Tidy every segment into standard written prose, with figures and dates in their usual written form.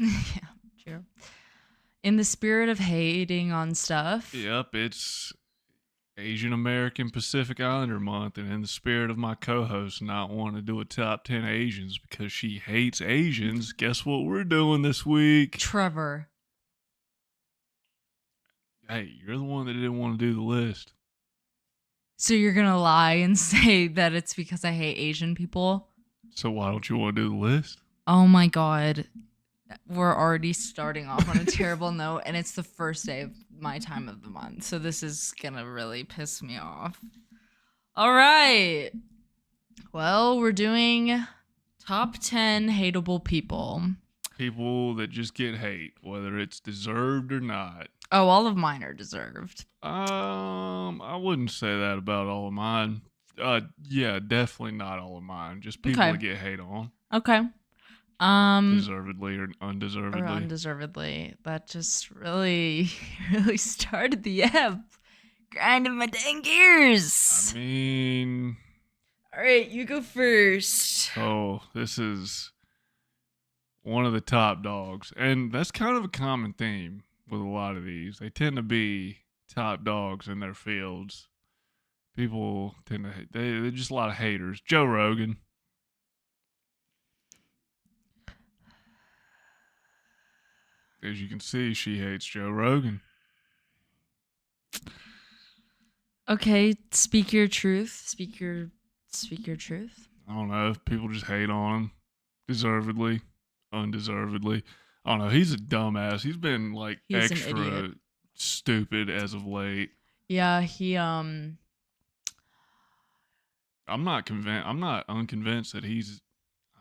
Yeah, true. In the spirit of hating on stuff. Yep, it's Asian American Pacific Islander month, and in the spirit of my co-host not wanting to do a top 10 Asians because she hates Asians, guess what we're doing this week? Trevor. Hey, you're the one that didn't want to do the list. So you're gonna lie and say that it's because I hate Asian people? So why don't you want to do the list? Oh my god. We're already starting off on a terrible note, and it's the first day of my time of the month. So this is gonna really piss me off. All right. Well, we're doing top 10 hateable people. People that just get hate, whether it's deserved or not. Oh, all of mine are deserved. I wouldn't say that about all of mine. Yeah, definitely not all of mine. Just people Okay. that get hate on. Okay. Deservedly or undeservedly. Or undeservedly. That just really, really started the app. Grinding my dang gears. I mean, All right, you go first. oh, this is one of the top dogs. And that's kind of a common theme with a lot of these. They tend to be top dogs in their fields. People tend to hate. They're just a lot of haters. Joe Rogan. As you can see, she hates Joe Rogan. Okay, speak your truth. Speak your truth. I don't know. People just hate on him. Deservedly. Undeservedly. I don't know. He's a dumbass. He's been like He's an extra idiot. stupid as of late. Yeah, he I'm not convinced. I'm not unconvinced that he's.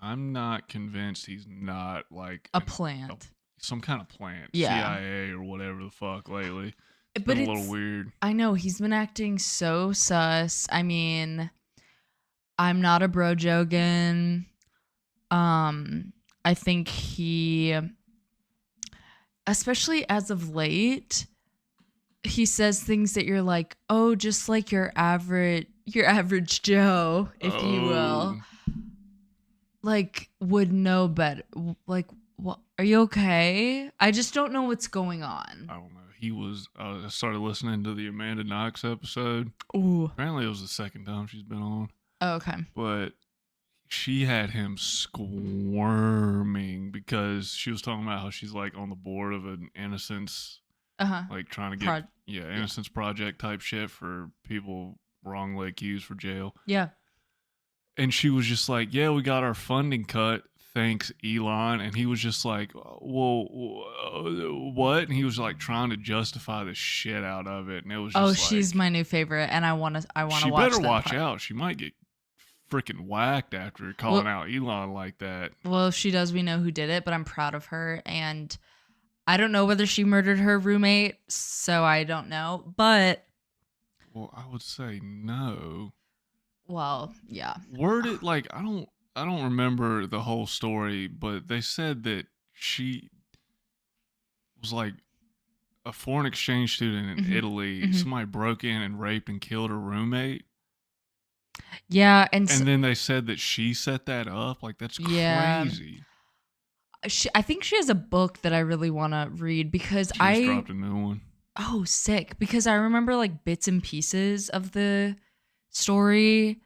I'm not convinced he's not like a plant. some kind of plant, Yeah. CIA or whatever the fuck lately. It's But been a little weird. I know he's been acting so sus. I mean, I'm not a bro Jogan. I think he, especially as of late, he says things that you're like, oh, just like your average Joe, if you will, like would know better. Like, what? Are you okay? I just don't know what's going on. I don't know. He was. I started listening to the Amanda Knox episode. Ooh. Apparently, it was the second time she's been on. Oh, okay. But she had him squirming because she was talking about how she's like on the board of an innocence, like trying to get innocence project type shit for people wrongly accused for jail. Yeah. And she was just like, "Yeah, we got our funding cut. Thanks, Elon." And he was just like, "Well, what?" And he was like trying to justify the shit out of it. And it was just like, she's my new favorite, and I want to watch. She better watch out. She might get freaking whacked after calling out Elon like that. Well, if she does, we know who did it, but I'm proud of her. And I don't know whether she murdered her roommate, so I don't know. But well, I would say no. Well, yeah. Worded like I don't remember the whole story, but they said that she was like a foreign exchange student in Italy. Mm-hmm. Somebody broke in and raped and killed her roommate. Yeah, and then they said that she set that up. Like that's crazy. I think she has a book that I really want to read because She dropped a new one. Oh, sick! Because I remember like bits and pieces of the story,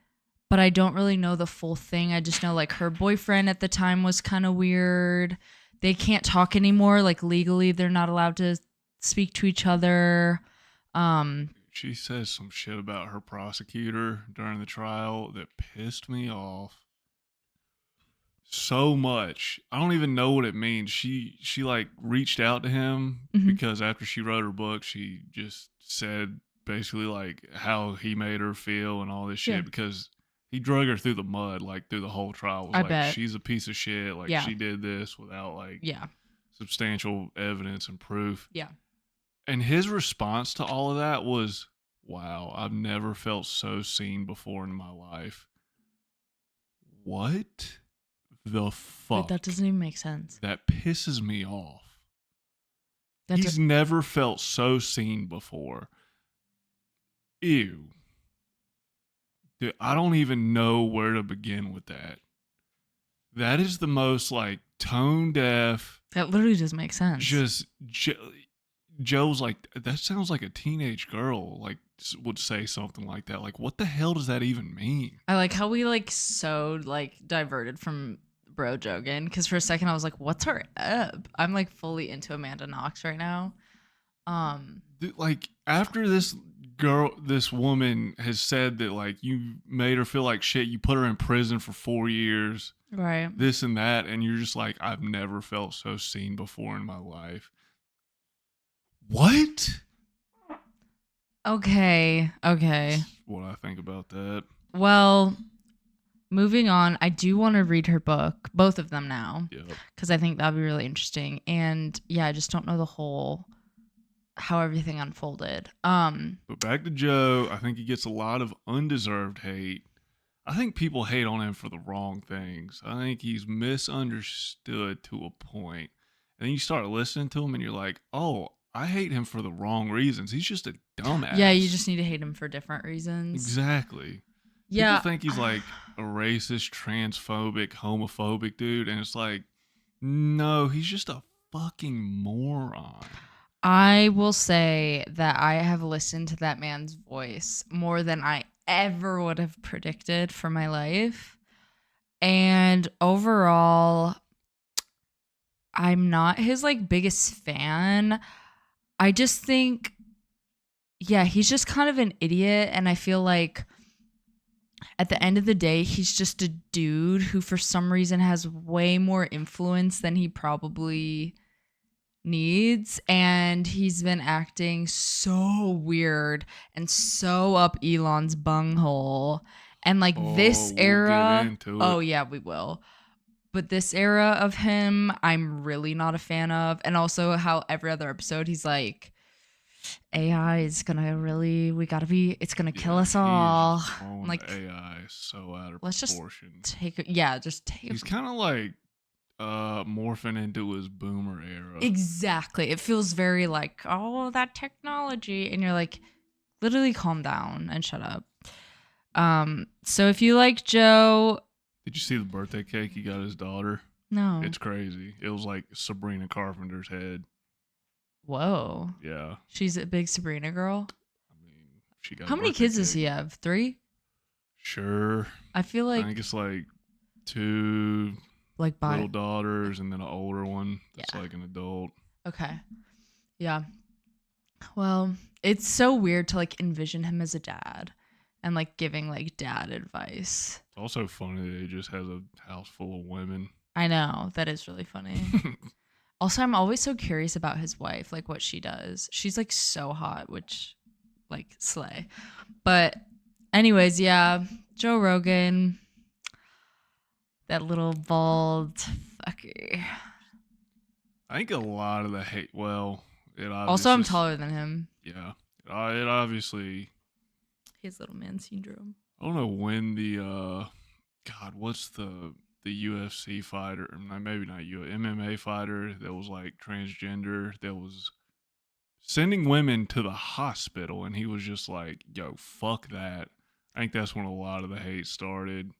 but I don't really know the full thing. I just know like her boyfriend at the time was kind of weird. They can't talk anymore. Like legally, they're not allowed to speak to each other. She says some shit about her prosecutor during the trial that pissed me off so much. I don't even know what it means. She like reached out to him because after she wrote her book, she just said basically like how he made her feel and all this shit because he drug her through the mud like through the whole trial. I bet. She's a piece of shit. Like she did this without like substantial evidence and proof. Yeah. And his response to all of that was, wow, I've never felt so seen before in my life. What the fuck? Wait, that doesn't even make sense. That pisses me off. He's never felt so seen before. Ew. Dude, I don't even know where to begin with that. That is the most like tone deaf, That literally doesn't make sense. Just Joe's like, that sounds like a teenage girl like would say something like that. Like, what the hell does that even mean? I like how we like so like diverted from Bro Jogan because for a second I was like, what's her up? I'm like fully into Amanda Knox right now. Like, after this woman has said that like you made her feel like shit, you put her in prison for 4 years, Right. this and that, and you're just like, I've never felt so seen before in my life. What? Okay. That's what I think about that. Well, moving on, I do want to read her book, both of them now, Yep. because I think that'd be really interesting. And yeah, I just don't know the whole how everything unfolded. But back to Joe, I think he gets a lot of undeserved hate. I think people hate on him for the wrong things. I think he's misunderstood to a point. And then you start listening to him and you're like, oh, I hate him for the wrong reasons. He's just a dumbass. Yeah, you just need to hate him for different reasons. Exactly. Yeah. People think he's like a racist, transphobic, homophobic dude. And it's like, no, he's just a fucking moron. I will say that I have listened to that man's voice more than I ever would have predicted for my life. And overall, I'm not his like biggest fan. I just think, yeah, he's just kind of an idiot. And I feel like at the end of the day, he's just a dude who for some reason has way more influence than he probably needs, and he's been acting so weird and so up Elon's bunghole. And like this era, get into it. oh yeah, we will. But this era of him, I'm really not a fan of. And also how every other episode he's like, AI is gonna really, it's gonna kill us all. Like AI is so out of let's proportion. just take He's kind of like morphing into his boomer era. Exactly. It feels very like, oh, that technology. And you're like, literally calm down and shut up. So if you like Joe. Did you see the birthday cake he got his daughter? No. It's crazy. It was like Sabrina Carpenter's head. Whoa. Yeah. She's a big Sabrina girl. I mean, she got How many kids does he have? 3? Sure. I feel like. I think it's like 2 like little daughters and then an older one that's Yeah. like an adult. Okay. Yeah. Well, it's so weird to like envision him as a dad and like giving like dad advice. It's also funny that he just has a house full of women. I know. That is really funny. Also, I'm always so curious about his wife, like what she does. She's like so hot, which like slay. But anyways, yeah, Joe Rogan, that little bald fucker. I think a lot of the hate, well, it obviously. Also, I'm taller than him. Yeah. It obviously. He has little man syndrome. I don't know when the, God, what's the UFC fighter, maybe not MMA fighter that was like transgender, that was sending women to the hospital, and he was just like, yo, fuck that. I think that's when a lot of the hate started.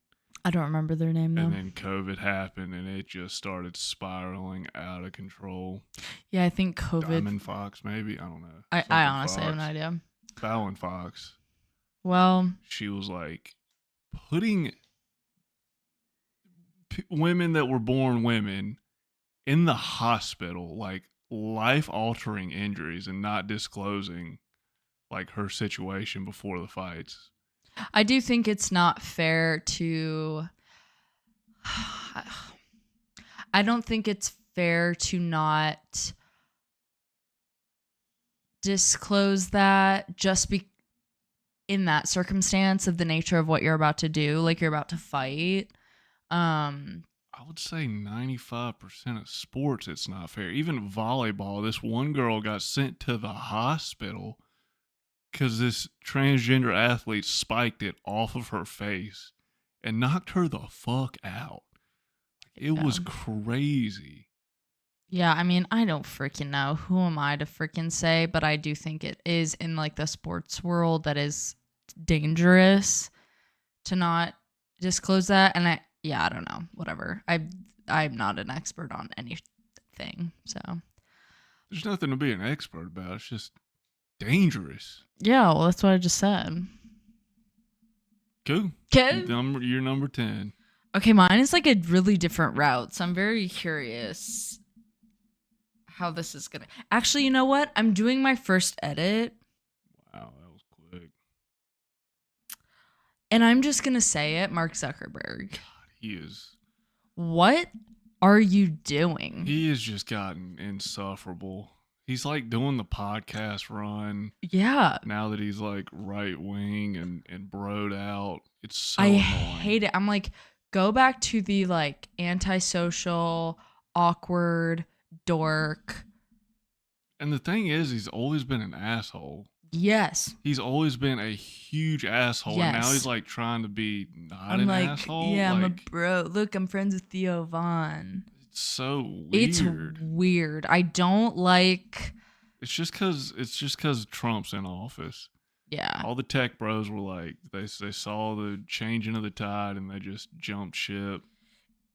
I don't remember their name though. And then COVID happened, and it just started spiraling out of control. Yeah, I think COVID. Diamond Fox, maybe? I don't know. I honestly have no idea. Fallon Fox. Well, she was like putting women that were born women in the hospital, like life-altering injuries, and not disclosing like her situation before the fights. I do think it's not fair to. I don't think it's fair to not disclose that just in that circumstance of the nature of what you're about to do, like you're about to fight. I would say 95% of sports, it's not fair. Even volleyball, this one girl got sent to the hospital because this transgender athlete spiked it off of her face and knocked her the fuck out. It was crazy. Yeah, I mean, I don't freaking know. Who am I to freaking say? But I do think it is in like the sports world that is dangerous to not disclose that. And I don't know, whatever. I'm not an expert on anything thing. So There's nothing to be an expert about. It's just dangerous. yeah, well, that's what I just said. Cool. Okay. You're number 10. Okay, mine is like a really different route, so I'm very curious how this is gonna. Actually, you know what? I'm doing my first edit, Wow, that was quick. and I'm just gonna say it, Mark Zuckerberg. God, he is. What are you doing? He has just gotten insufferable. He's like doing the podcast run. Yeah. Now that he's like right wing and broed out. It's so I annoying. hate it. I'm like, go back to the like antisocial, awkward, dork. And the thing is, he's always been an asshole. Yes. He's always been a huge asshole. And now Yes. he's like trying to be not I'm an like, asshole. yeah, I'm a Like, bro. Look, I'm friends with Theo Vaughn. it's so weird. It's weird. I don't like. It's just because Trump's in office. Yeah. All the tech bros were like, they saw the changing of the tide and they just jumped ship.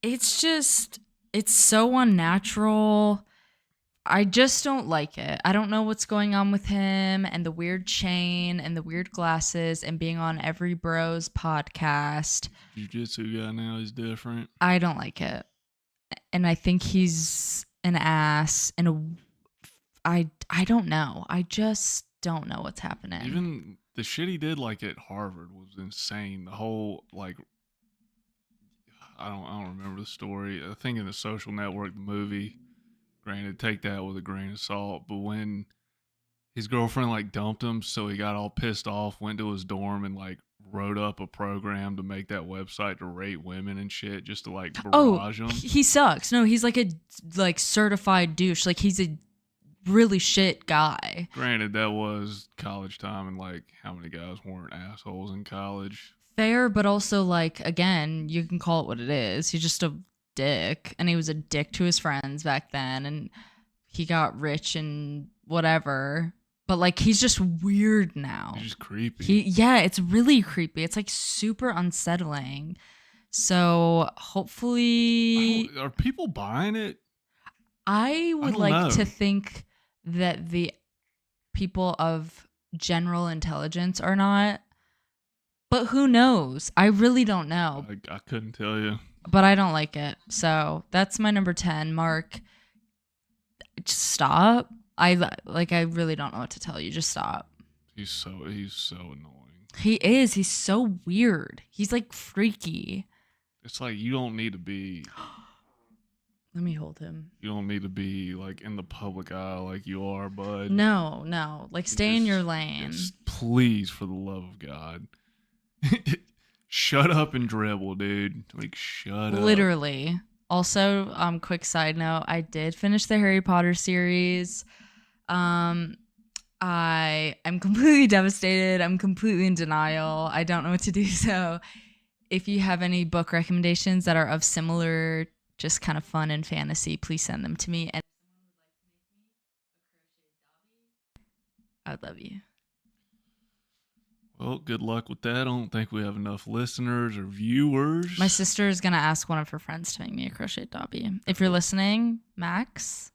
It's just, it's so unnatural. I just don't like it. I don't know what's going on with him and the weird chain and the weird glasses and being on every bro's podcast. Jiu-jitsu guy now is different. I don't like it. And I think he's an ass and I don't know. I just don't know what's happening. Even the shit he did like at Harvard was insane. The whole like I don't remember the story. I think in The Social Network, the movie, granted, take that with a grain of salt, but when his girlfriend like dumped him, so he got all pissed off, went to his dorm and like wrote up a program to make that website to rate women and shit just to like barrage them. He sucks. No, he's like a like certified douche. Like he's a really shit guy. Granted, that was college time, and like how many guys weren't assholes in college? Fair, but also like again, you can call it what it is. He's just a dick, and he was a dick to his friends back then, and he got rich and whatever. But like he's just weird now. He's just creepy. It's really creepy. It's like super unsettling. So hopefully, Are people buying it? I would don't like know. to think that the people of general intelligence are not. But who knows? I really don't know. I couldn't tell you. But I don't like it. So that's my number 10. Mark, just stop. I really don't know what to tell you. Just stop. He's so annoying. He is. He's so weird. He's like freaky. It's like you don't need to be. Let me hold him. You don't need to be like in the public eye like you are, bud. No. Like stay in your lane. Just please, for the love of God. Shut up and dribble, dude. Like, shut up. Literally. Also, quick side note, I did finish the Harry Potter series. I am completely devastated. I'm completely in denial. I don't know what to do. So if you have any book recommendations that are of similar, just kind of fun and fantasy, please send them to me. And I would love you. Well, good luck with that. I don't think we have enough listeners or viewers. My sister is going to ask one of her friends to make me a crochet dobby. If you're listening, Max,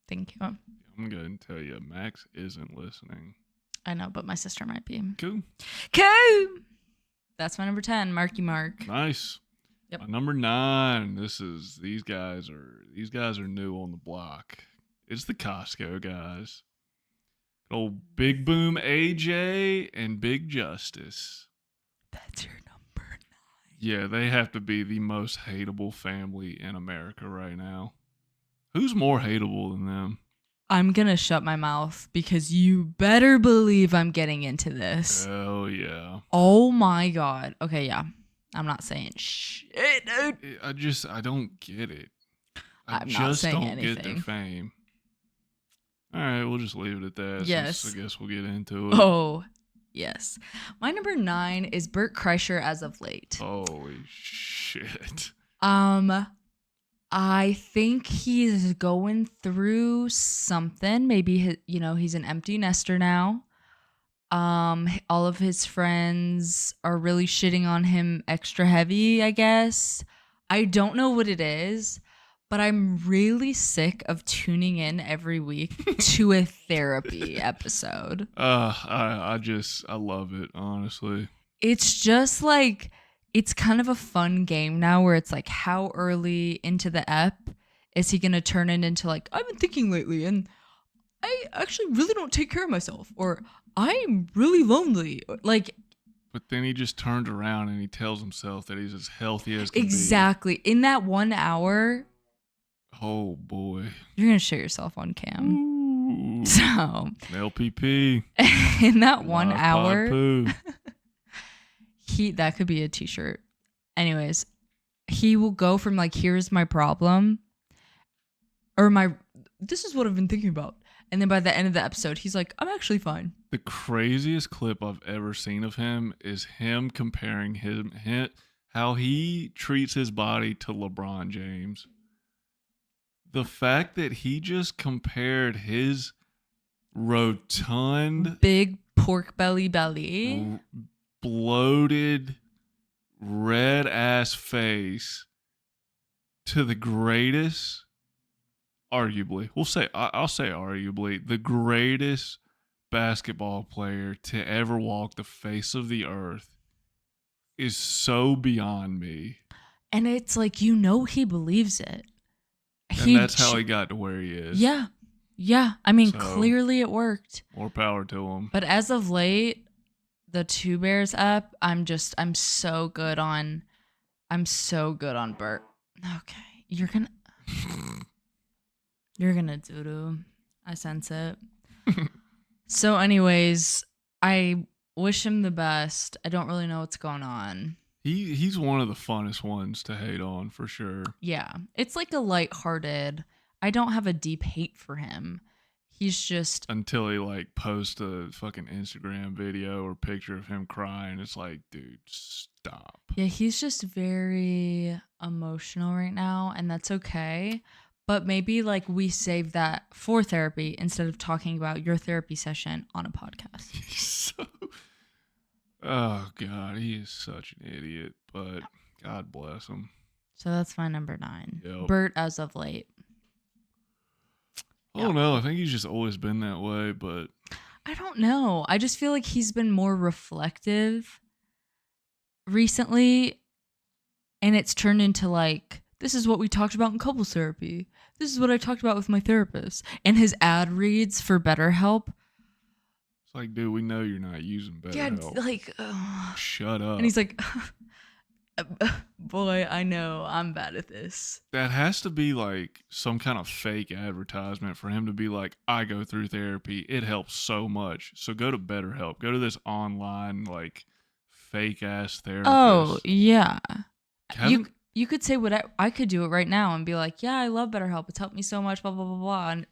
thank you. I'm going to tell you, Max isn't listening. I know, but my sister might be. Cool. That's my number 10, Marky Mark. Nice. Yep. My number 9. These guys are new on the block. It's the Costco guys. Old Big Boom AJ and Big Justice. That's your number 9. Yeah, they have to be the most hateable family in America right now. Who's more hateable than them? I'm going to shut my mouth because you better believe I'm getting into this. Hell yeah. Oh my God. Okay, yeah. I'm not saying shit, dude. I don't get it. I'm not saying Get their fame. All right, we'll just leave it at that. Yes. I guess we'll get into it. Oh, yes. My number 9 is Bert Kreischer as of late. Holy shit. I think he's going through something. Maybe he's an empty nester now. All of his friends are really shitting on him extra heavy, I guess. I don't know what it is, but I'm really sick of tuning in every week to a therapy episode. I love it, honestly. It's just like, it's kind of a fun game now where it's like, how early into the ep is he going to turn it into like, I've been thinking lately and I actually really don't take care of myself, or I'm really lonely. Like, But then he just turned around and he tells himself that he's as healthy as can exactly. In that 1 hour, be. Oh boy. you're going to shit yourself on cam. Ooh. So, LPP. in that 1 Live pod hour, poo. that could be a t-shirt. Anyways, he will go from like, here's my problem, or this is what I've been thinking about. And then by the end of the episode, he's like, I'm actually fine. The craziest clip I've ever seen of him is him comparing how he treats his body to LeBron James. The fact that he just compared his rotund, Big pork belly, bloated, red ass face to the greatest, arguably, I'll say arguably, the greatest basketball player to ever walk the face of the earth is so beyond me. And it's like, he believes it. And that's how he got to where he is. Yeah. Yeah. I mean, clearly it worked. More power to him. But as of late, the Two Bears up, I'm so good on Bert. Okay. You're gonna doo-doo. I sense it. So anyways, I wish him the best. I don't really know what's going on. He's one of the funnest ones to hate on, for sure. Yeah. It's like a lighthearted, I don't have a deep hate for him. He's just... Until he like posts a fucking Instagram video or picture of him crying. It's like, dude, stop. Yeah, he's just very emotional right now, and that's okay. But maybe like we save that for therapy instead of talking about your therapy session on a podcast. Oh God, he is such an idiot, but God bless him. So that's my number 9. Yep. Bert as of late. I don't know. I think he's just always been that way, but I don't know. I just feel like he's been more reflective recently, and it's turned into like, this is what we talked about in couples therapy. This is what I talked about with my therapist. And his ad reads for BetterHelp. It's like, dude, we know you're not using BetterHelp. Yeah, like, shut up. And he's like, boy, I know I'm bad at this. That has to be like some kind of fake advertisement for him to be like, I go through therapy. It helps so much. So go to BetterHelp. Go to this online, like, fake ass therapist. Oh, yeah. You could say what I could do it right now and be like, yeah, I love BetterHelp. It's helped me so much, blah, blah, blah, blah. And it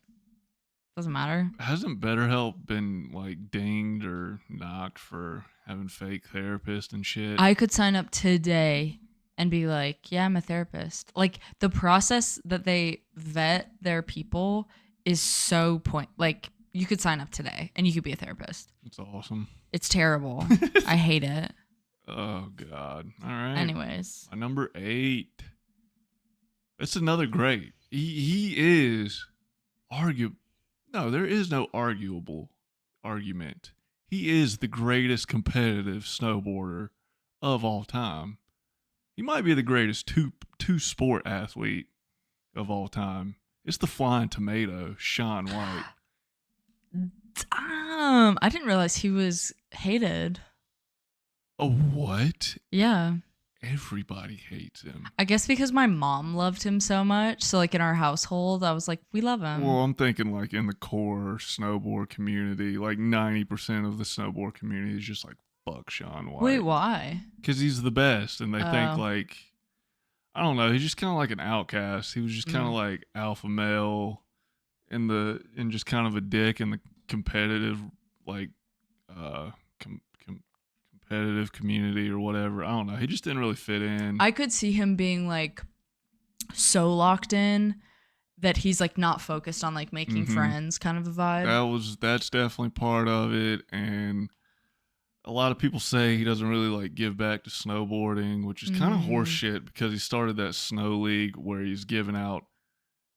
doesn't matter. Hasn't BetterHelp been like dinged or knocked for having fake therapists and shit? I could sign up today and be like, yeah, I'm a therapist. Like, the process that they vet their people is so like, you could sign up today and you could be a therapist. It's awesome. It's terrible. I hate it. Oh God. All right. Anyways. My number 8. It's another great. He is there is no arguable argument. He is the greatest competitive snowboarder of all time. He might be the greatest two sport athlete of all time. It's the flying tomato, Shaun White. Damn. I didn't realize he was hated. Oh, what? Yeah. Everybody hates him. I guess because my mom loved him so much. So, like, in our household, I was like, we love him. Well, I'm thinking, like, in the core snowboard community, like 90% of the snowboard community is just like, fuck Shaun White. Wait, why? Because he's the best. And they think, like, I don't know, he's just kind of like an outcast. He was just kind of like alpha male and just kind of a dick in the competitive, like, competitive community or whatever. I don't know. He just didn't really fit in. I could see him being like so locked in that he's like not focused on like making friends, kind of a vibe. That's definitely part of it. And a lot of people say he doesn't really like give back to snowboarding, which is kind of horse shit because he started that snow league where he's giving out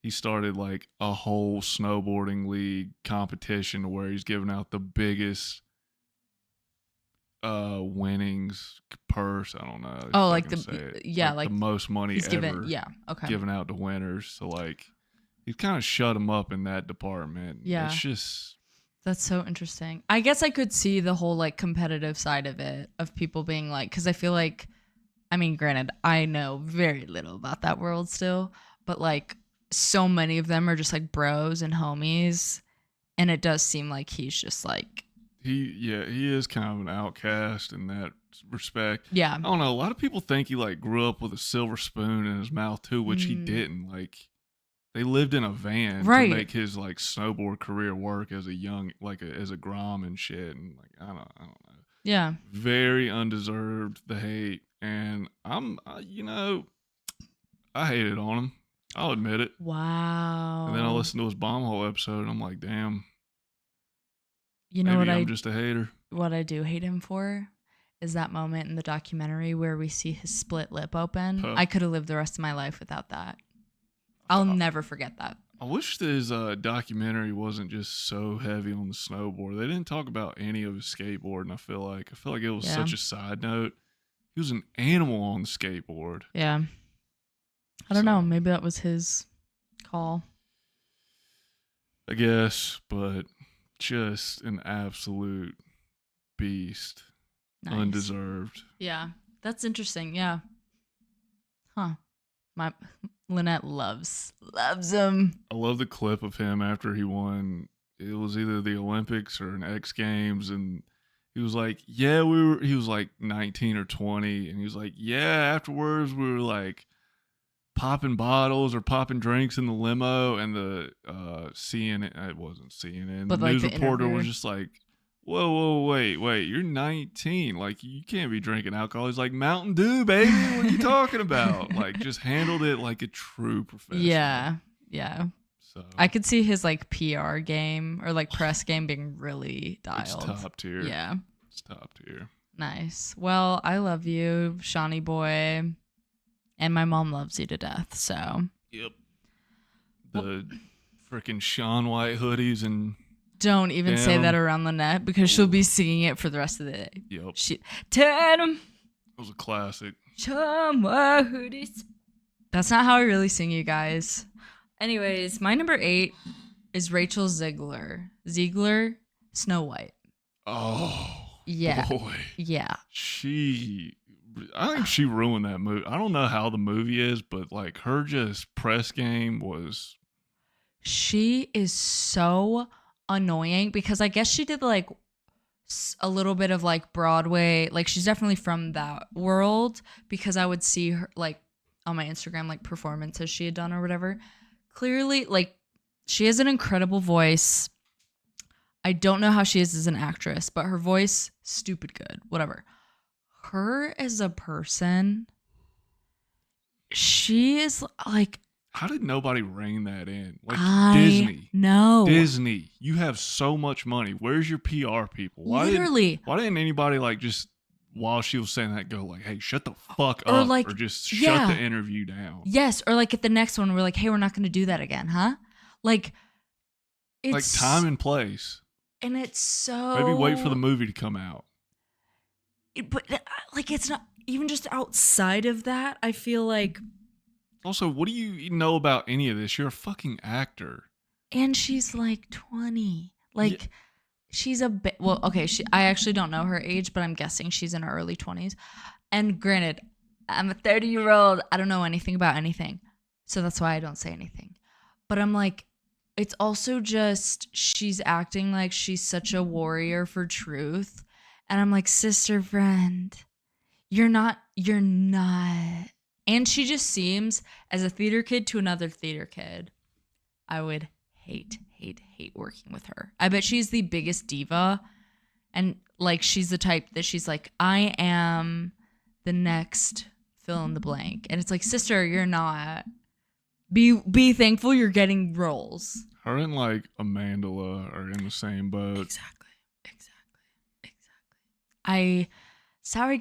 he started like a whole snowboarding league competition where he's giving out the biggest winnings purse. I don't know Oh, if I like can say it. yeah, Like the most money he's given, ever yeah, okay. given out to winners. So like he's kind of shut him up in that department. Yeah. It's just That's so interesting. I guess I could see the whole like competitive side of it, of people being like, because I feel like, I mean, granted, I know very little about that world still, but like so many of them are just like bros and homies. And it does seem like he's just like, he is kind of an outcast in that respect. yeah. I don't know. A lot of people think he like grew up with a silver spoon in his mouth too, which he didn't. Like they lived in a van Right. to make his like snowboard career work as a young as a grom and shit. And like I don't know. Yeah. Very undeserved the hate, and I hated on him. I'll admit it. Wow. And then I listened to his bomb hole episode, and I'm like, damn. You know maybe I'm just a hater. What I do hate him for is that moment in the documentary where we see his split lip open. Huh. I could have lived the rest of my life without that. I'll never forget that. I wish this documentary wasn't just so heavy on the snowboard. They didn't talk about any of his skateboarding. I feel like it was such a side note. He was an animal on the skateboard. Yeah. I don't know. Maybe that was his call. I guess, but just an absolute beast. Nice. Undeserved. Yeah. That's interesting. Yeah. Huh. My Lynette loves him. I love the clip of him after he won. It was either the Olympics or an X Games, and he was like, "Yeah, he was like 19 or 20, and he was like, "Yeah." Afterwards, we were like popping bottles or popping drinks in the limo, and the CNN, it wasn't CNN, but the like news reporter interviewer was just like, whoa, wait, you're 19. Like, you can't be drinking alcohol. He's like, Mountain Dew, baby. What are you talking about? Like, just handled it like a true professional. Yeah. So I could see his like PR game or like press game being really dialed. It's top tier. Yeah. It's top tier. Nice. Well, I love you, Shawnee boy. And my mom loves you to death, so. Yep. The freaking Shaun White hoodies and... Don't even say that around Lynette because she'll be singing it for the rest of the day. Yep. Tatum. It was a classic. Shaun White hoodies. That's not how I really sing, you guys. Anyways, my number 8 is Rachel Ziegler, Snow White. Oh, yeah. Boy. Yeah. I think she ruined that movie. I don't know how the movie is, but like her just press game was. She is so annoying because I guess she did like a little bit of like Broadway. Like she's definitely from that world because I would see her like on my Instagram, like performances she had done or whatever. Clearly, like she has an incredible voice. I don't know how she is as an actress, but her voice, stupid good, whatever. Her as a person, she is like. How did nobody rein that in? Like Disney. No. Disney. You have so much money. Where's your PR people? Why didn't anybody like just while she was saying that go like, hey, shut the fuck up like, or just shut the interview down? Yes. Or like at the next one, we're like, hey, we're not going to do that again, huh? Like, it's like time and place. And it's so. Maybe wait for the movie to come out. But like, it's not even just outside of that. I feel like. Also, what do you know about any of this? You're a fucking actor. And she's like 20. Like, she's a bit. Well, okay. I actually don't know her age, but I'm guessing she's in her early 20s. And granted, I'm a 30-year-old. I don't know anything about anything. So that's why I don't say anything. But I'm like, it's also just she's acting like she's such a warrior for truth. And I'm like, sister friend, you're not. And she just seems, as a theater kid to another theater kid, I would hate working with her. I bet she's the biggest diva. And like, she's the type that she's like, I am the next fill in the blank. And it's like, sister, you're not. Be thankful you're getting roles. Her and like Amandla are in the same boat. Exactly. Sorry,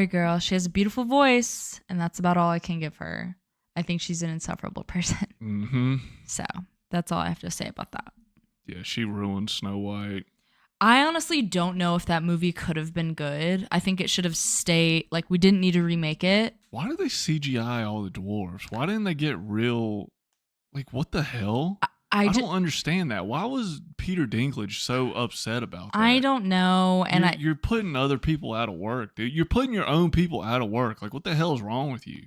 girl. She has a beautiful voice, and that's about all I can give her. I think she's an insufferable person. Mm-hmm. So that's all I have to say about that. Yeah, she ruined Snow White. I honestly don't know if that movie could have been good. I think it should have stayed, like, we didn't need to remake it. Why did they CGI all the dwarves? Why didn't they get real, like, what the hell? I don't understand that. Why was Peter Dinklage so upset about that? I don't know. And you're putting other people out of work, dude. You're putting your own people out of work. Like, what the hell is wrong with you?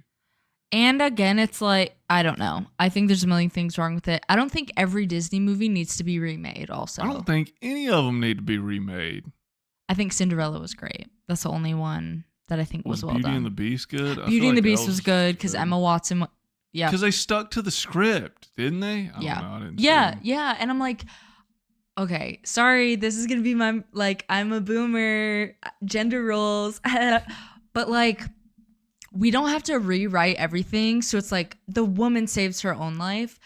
And again, it's like, I don't know. I think there's a million things wrong with it. I don't think every Disney movie needs to be remade also. I don't think any of them need to be remade. I think Cinderella was great. That's the only one that I think was well Beauty done. and the Beast good? Beauty and the Beast was good because Emma Watson, yeah. Because they stuck to the script, didn't they? I don't know. Yeah. And I'm like, okay, sorry, this is going to be my, like, I'm a boomer, gender roles. But, like, we don't have to rewrite everything. So it's like the woman saves her own life.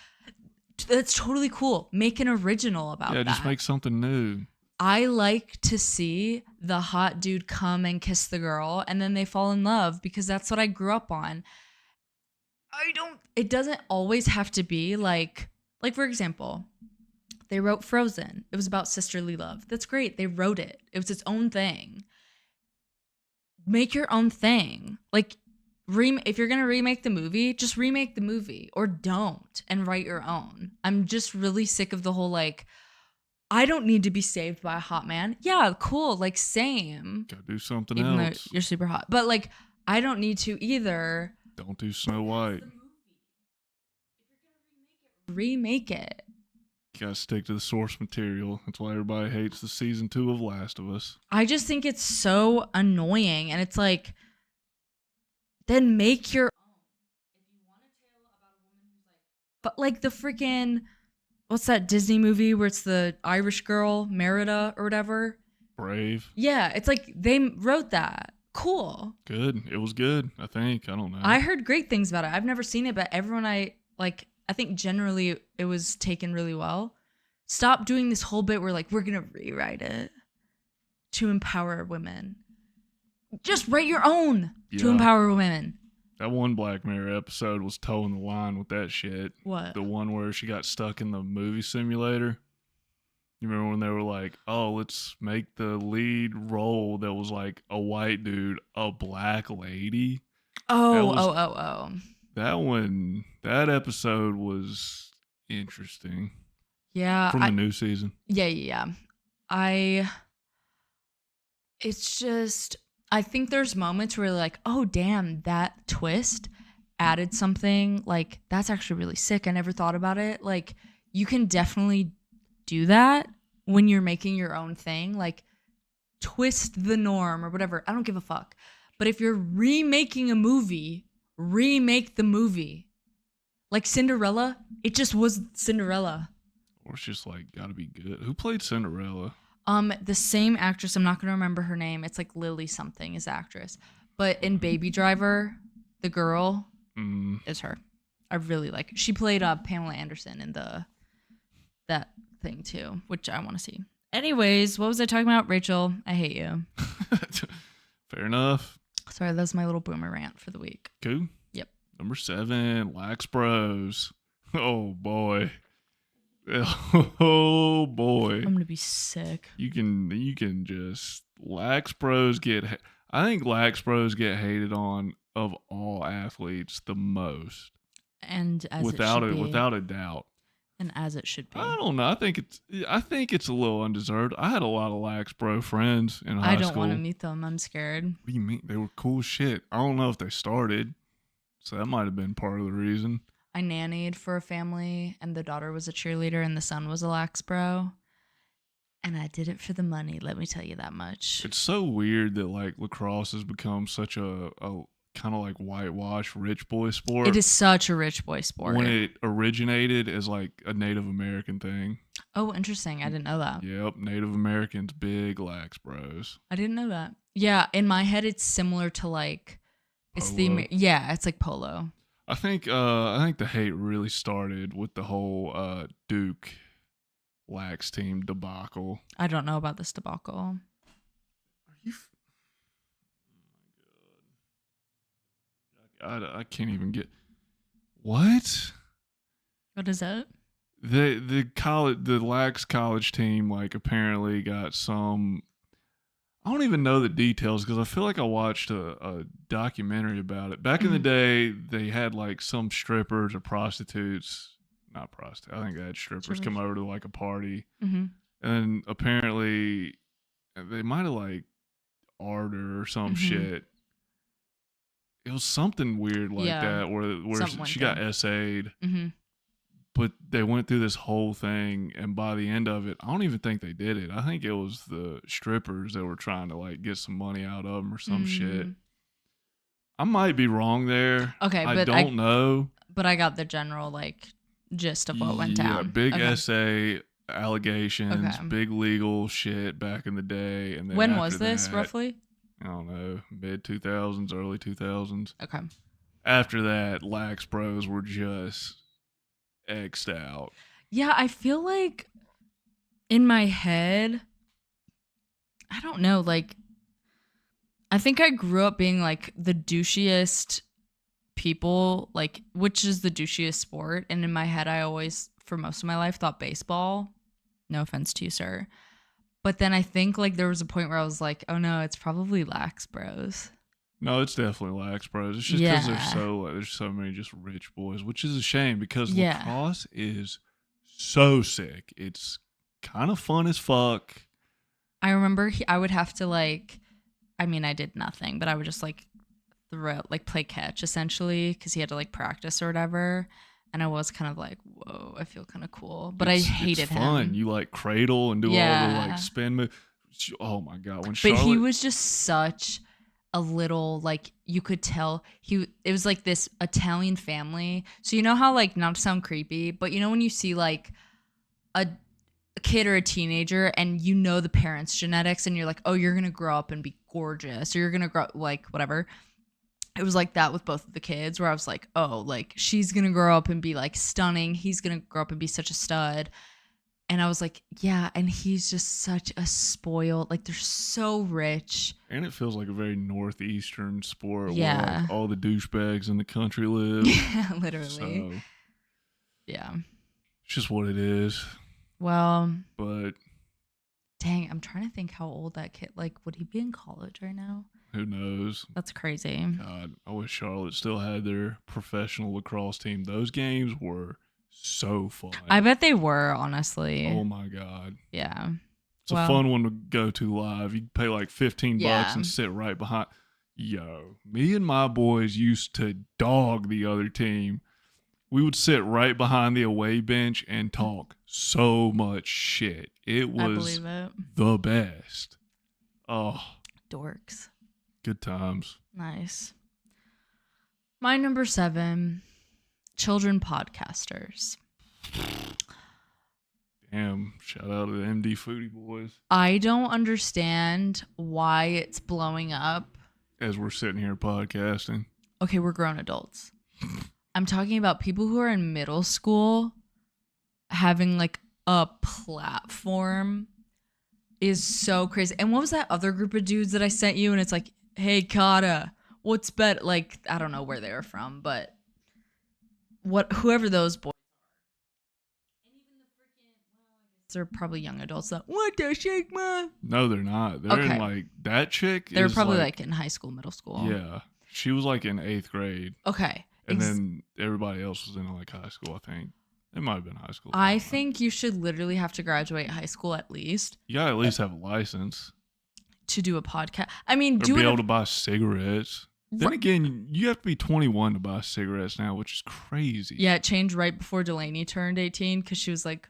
That's totally cool. Make an original about that. Yeah, just make something new. I like to see the hot dude come and kiss the girl and then they fall in love because that's what I grew up on. It doesn't always have to be like for example, they wrote Frozen. It was about sisterly love. That's great. They wrote it. It was its own thing. Make your own thing. Like, if you're going to remake the movie, just remake the movie or don't and write your own. I'm just really sick of the whole, like, I don't need to be saved by a hot man. Yeah, cool. Like, same. Gotta do something even else. Though you're super hot. But, like, I don't need to either. Don't do Snow White. Remake it. You gotta stick to the source material. That's why everybody hates the season 2 of Last of Us. I just think it's so annoying. And it's like, then make your own. If you want a tale about a woman who's like, but like the freaking, what's that Disney movie where it's the Irish girl, Merida or whatever? Brave. Yeah, it's like they wrote that. Cool. Good. It was good, I think. I don't know. I heard great things about it. I've never seen it, but everyone I think generally it was taken really well. Stop doing this whole bit where like we're gonna rewrite it to empower women. Just write your own to empower women. That one Black Mirror episode was towing the line with that shit. What? The one where she got stuck in the movie simulator. You remember when they were like, oh, let's make the lead role that was like a white dude a black lady? Oh. That episode was interesting. Yeah. From the new season. Yeah. It's just, I think there's moments where like, oh, damn, that twist added something. Like, that's actually really sick. I never thought about it. Like, you can definitely do that when you're making your own thing. Like, twist the norm or whatever. I don't give a fuck. But if you're remaking a movie, remake the movie. Like Cinderella, it just was Cinderella. Or it's just like gotta be good. Who played Cinderella? The same actress. I'm not gonna remember her name. It's like Lily something is the actress. But in Baby Driver, the girl is her. I really like. She played Pamela Anderson in that thing too, which I want to see. Anyways, what was I talking about? Rachel, I hate you. Fair enough. Sorry, that's my little boomer rant for the week. Cool. Yep. Number 7, Lax Bros. Oh boy. Oh boy. I'm gonna be sick. You can just Lax Bros I think Lax Bros get hated on of all athletes the most. And as without it should be. Without a doubt. And as it should be. I don't know. I think it's a little undeserved. I had a lot of Lax Bro friends in high school. I don't want to meet them. I'm scared. What do you mean? They were cool shit. I don't know if they started, so that might have been part of the reason. I nannied for a family, and the daughter was a cheerleader, and the son was a lax bro. And I did it for the money. Let me tell you that much. It's so weird that like lacrosse has become such a kind of like whitewashed rich boy sport. It is such a rich boy sport. When it originated as like a Native American thing. Oh, interesting. I didn't know that. Yep, Native Americans, big lax bros. I didn't know that. Yeah, in my head, it's similar to like, it's polo. It's like polo. I think the hate really started with the whole Duke lax team debacle. I don't know about this debacle. Are you? Oh my god! I can't even get. What? What is it? The Lax college team like apparently got some. I don't even know the details because I feel like I watched a documentary about it. Back in the day, they had like some strippers or prostitutes, not prostitutes. I think they had strippers come over to like a party, and apparently they might have like art or some shit. It was something weird like that where she got essayed. But they went through this whole thing, and by the end of it, I don't even think they did it. I think it was the strippers that were trying to like get some money out of them or some shit. I might be wrong there. Okay, I don't know. But I got the general like gist of what went down. Yeah, big essay allegations, big legal shit back in the day. And then when was this roughly? I don't know, mid 2000s, early 2000s. Okay. After that, Lax Bros were just X'd out. Yeah, I feel like in my head, I don't know, like, I think I grew up being like the douchiest people, like, which is the douchiest sport. And in my head, I always, for most of my life, thought baseball. No offense to you, sir. But then I think like there was a point where I was like, oh no, it's probably Lax Bros. No, it's definitely Lax Bros. It's just because there's so many just rich boys, which is a shame because lacrosse is so sick. It's kind of fun as fuck. I remember I would have to like, I mean, I did nothing, but I would just like play catch essentially because he had to like practice or whatever. And I was kind of like, whoa, I feel kind of cool. But I hated it's fun. him. You like cradle and do all the like spin move. Oh my God. But he was just such a little, like, you could tell it was like this Italian family. So you know how, like, not to sound creepy, but you know when you see like a kid or a teenager and you know the parents' genetics and you're like, oh, you're gonna grow up and be gorgeous, or you're gonna grow like whatever. It was like that with both of the kids where I was like, oh, like she's gonna grow up and be like stunning, he's gonna grow up and be such a stud. And I was like, yeah, and he's just such a spoiled, like they're so rich. And it feels like a very northeastern sport where like all the douchebags in the country live. Yeah, literally. So, yeah. It's just what it is. Well. But. Dang, I'm trying to think how old that kid, like, would he be in college right now? Who knows? That's crazy. God, I wish Charlotte still had their professional lacrosse team. Those games were so fun. I bet they were, honestly. Oh my God. Yeah. It's a fun one to go to live. You pay like $15 and sit right behind. Yo, me and my boys used to dog the other team. We would sit right behind the away bench and talk so much shit. It was the best. Oh. Dorks. Good times. Nice. My number 7, children podcasters. Damn, shout out to the MD Foodie Boys. I don't understand why it's blowing up. As we're sitting here podcasting. Okay, we're grown adults. I'm talking about people who are in middle school having like a platform is so crazy. And what was that other group of dudes that I sent you? And it's like, hey, Kata, what's better? Like, I don't know where they were from, but whoever those boys are. And even the freaking, well, I guess they're probably young adults. That, what the shake, man? No, they're not. They're in like, that chick. They're probably like in high school, middle school. Yeah. She was like in 8th grade. Okay. And then everybody else was in like high school, I think. It might have been high school. I think you should literally have to graduate high school at least. You gotta at least have a license to do a podcast. I mean, be able to buy cigarettes. Then again, you have to be 21 to buy cigarettes now, which is crazy. Yeah, it changed right before Delaney turned 18 because she was like,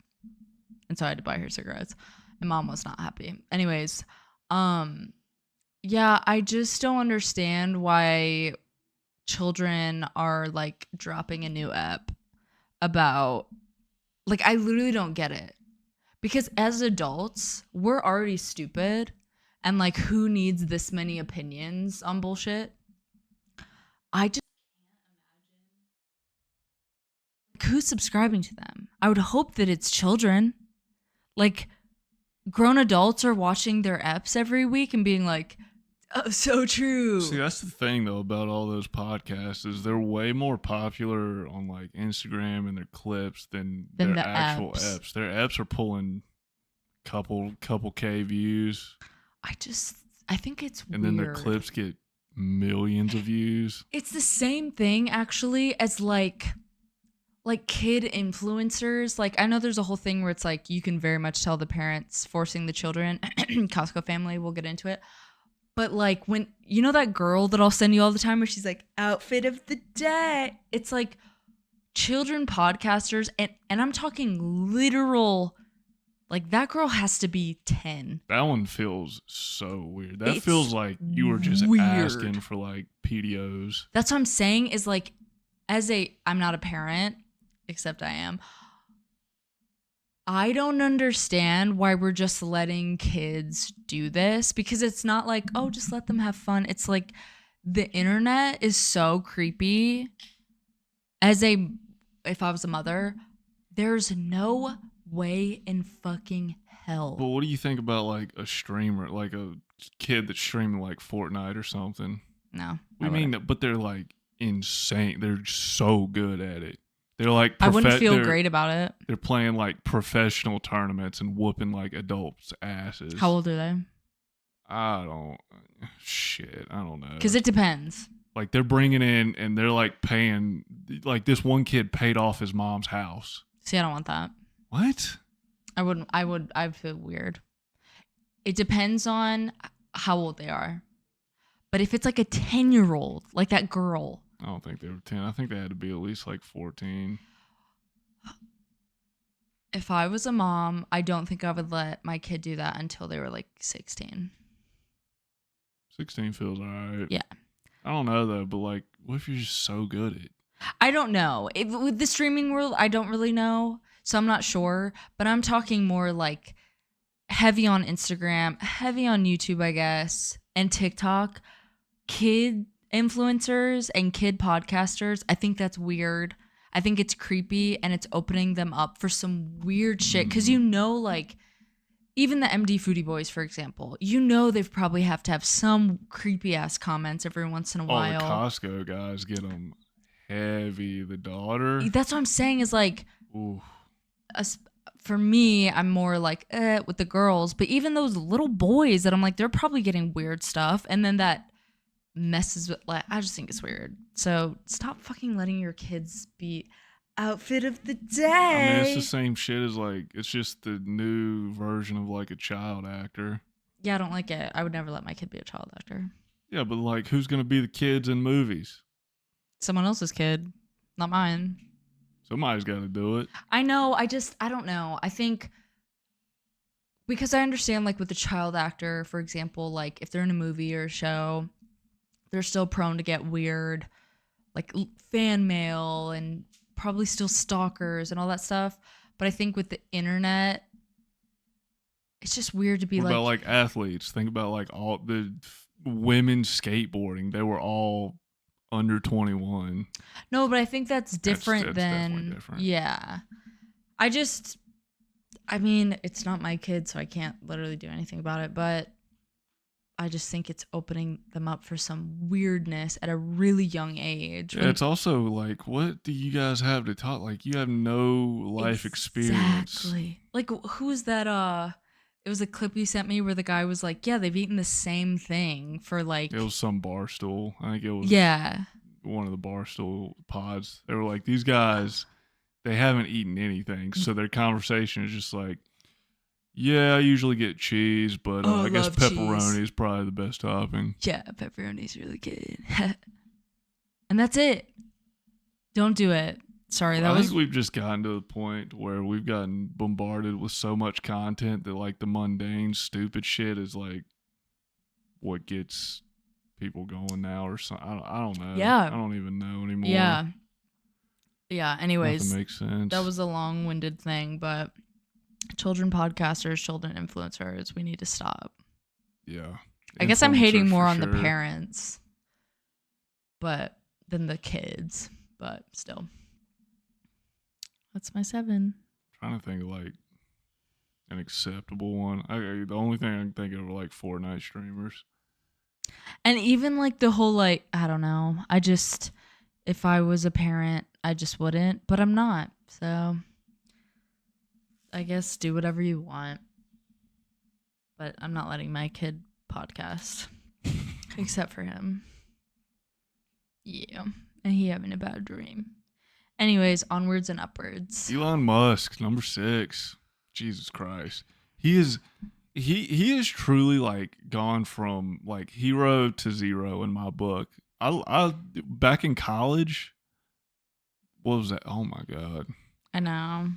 and so I had to buy her cigarettes. And Mom was not happy. Anyways, yeah, I just don't understand why children are like dropping a new app about, like, I literally don't get it, because as adults we're already stupid, and like, who needs this many opinions on bullshit? I just can't imagine, like, who's subscribing to them. I would hope that it's children. Like, grown adults are watching their apps every week and being like, Oh, so true. See, that's the thing though about all those podcasts is they're way more popular on like Instagram and their clips than Then their the actual apps. eps. Their eps are pulling couple K views, I think it's and then their weird. clips get millions of views. It's the same thing actually as like kid influencers. Like I know there's a whole thing where it's like you can very much tell the parents forcing the children. Costco family, we'll get into it. But like when you know that girl that I'll send you all the time where she's like outfit of the day. It's like children podcasters and I'm talking literal like that girl has to be 10. That one feels so weird. That It's feels like you were just weird. asking for like PDOs. That's what I'm saying is like I'm not a parent, except I am. I don't understand why we're just letting kids do this because it's not like, oh, just let them have fun. It's like the internet is so creepy. If I was a mother, there's no way in fucking hell. But what do you think about like a streamer, like a kid that's streaming like Fortnite or something? No. I mean, but they're like insane. They're so good at it. They're like I wouldn't feel great about it. They're playing like professional tournaments and whooping like adults' asses. How old are they? I don't know. Because it depends. Like they're bringing in and they're like paying. Like this one kid paid off his mom's house. See, I don't want that. What? I wouldn't. I'd feel weird. It depends on how old they are. But if it's like a 10-year-old, like that girl. I don't think they were 10. I think they had to be at least like 14. If I was a mom, I don't think I would let my kid do that until they were like 16. 16 feels all right. Yeah. I don't know though, but like, what if you're just so good at it? I don't know. With the streaming world, I don't really know. So I'm not sure. But I'm talking more like heavy on Instagram, heavy on YouTube, I guess, and TikTok. Kid influencers and kid podcasters, I think that's weird. I think it's creepy and it's opening them up for some weird shit. Because like, even the MD Foodie Boys, for example, they've probably have to have some creepy ass comments every once in a while. The Costco guys get them heavy. The daughter. That's what I'm saying is like, ooh. For me, I'm more like with the girls, but even those little boys that I'm like, they're probably getting weird stuff. And then that messes with, like, I just think it's weird. So stop fucking letting your kids be outfit of the day. I mean, it's the same shit as like, it's just the new version of like a child actor. Yeah, I don't like it. I would never let my kid be a child actor. Yeah, but like, who's gonna be the kids in movies? Someone else's kid, not mine. Somebody's got to do it. I know. I don't know. I think because I understand, like with the child actor, for example, like if they're in a movie or a show, they're still prone to get weird, like fan mail and probably still stalkers and all that stuff. But I think with the internet, it's just weird to be what like. About like athletes? Think about like all the women skateboarding. They were all under 21. No, but I think that's different than different. Yeah. I mean, it's not my kid, so I can't literally do anything about it, but I just think it's opening them up for some weirdness at a really young age. Yeah, it's also like, what do you guys have to talk? Like, you have no life experience. Exactly. Like, who's that? It was a clip you sent me where the guy was like, yeah, they've eaten the same thing for like. It was some Barstool. I think it was. Yeah. One of the Barstool pods. They were like, these guys, they haven't eaten anything. So their conversation is just like, yeah, I usually get cheese, but I guess pepperoni is probably the best topping. Yeah, pepperoni's really good. And that's it. Don't do it. Sorry, I think we've just gotten to the point where we've gotten bombarded with so much content that like the mundane, stupid shit is like what gets people going now or something. I don't know. Yeah. I don't even know anymore. Yeah. Yeah. Anyways, nothing makes sense. That was a long-winded thing, but children podcasters, children influencers, we need to stop. Yeah. I guess I'm hating more on the parents, than the kids, but still. That's my 7. I'm trying to think of like an acceptable one. The only thing I can think of are like Fortnite streamers. And even like the whole like, I don't know. If I was a parent, I just wouldn't, but I'm not. So I guess do whatever you want. But I'm not letting my kid podcast except for him. Yeah. And he having a bad dream. Anyways, onwards and upwards. Elon Musk, number 6. Jesus Christ. He is truly like gone from like hero to zero in my book. I back in college, what was that? Oh my God. I know.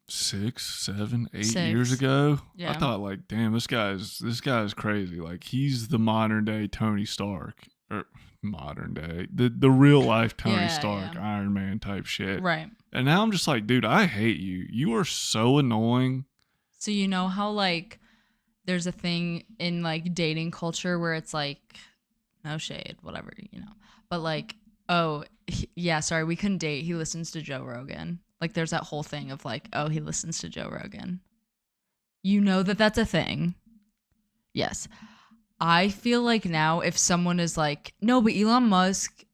6, 7, 8 6. years ago. Yeah. I thought like, damn, this guy's crazy. Like he's the modern day Tony Stark. Or modern day. The real life Tony Stark, Iron Man type shit. Right. And now I'm just like, dude, I hate you. You are so annoying. So you know how like there's a thing in like dating culture where it's like no shade, whatever, you know. But like, oh, yeah, sorry, we couldn't date. He listens to Joe Rogan. Like there's that whole thing of like, oh, he listens to Joe Rogan. You know that that's a thing. Yes. I feel like now if someone is like, no, but Elon Musk,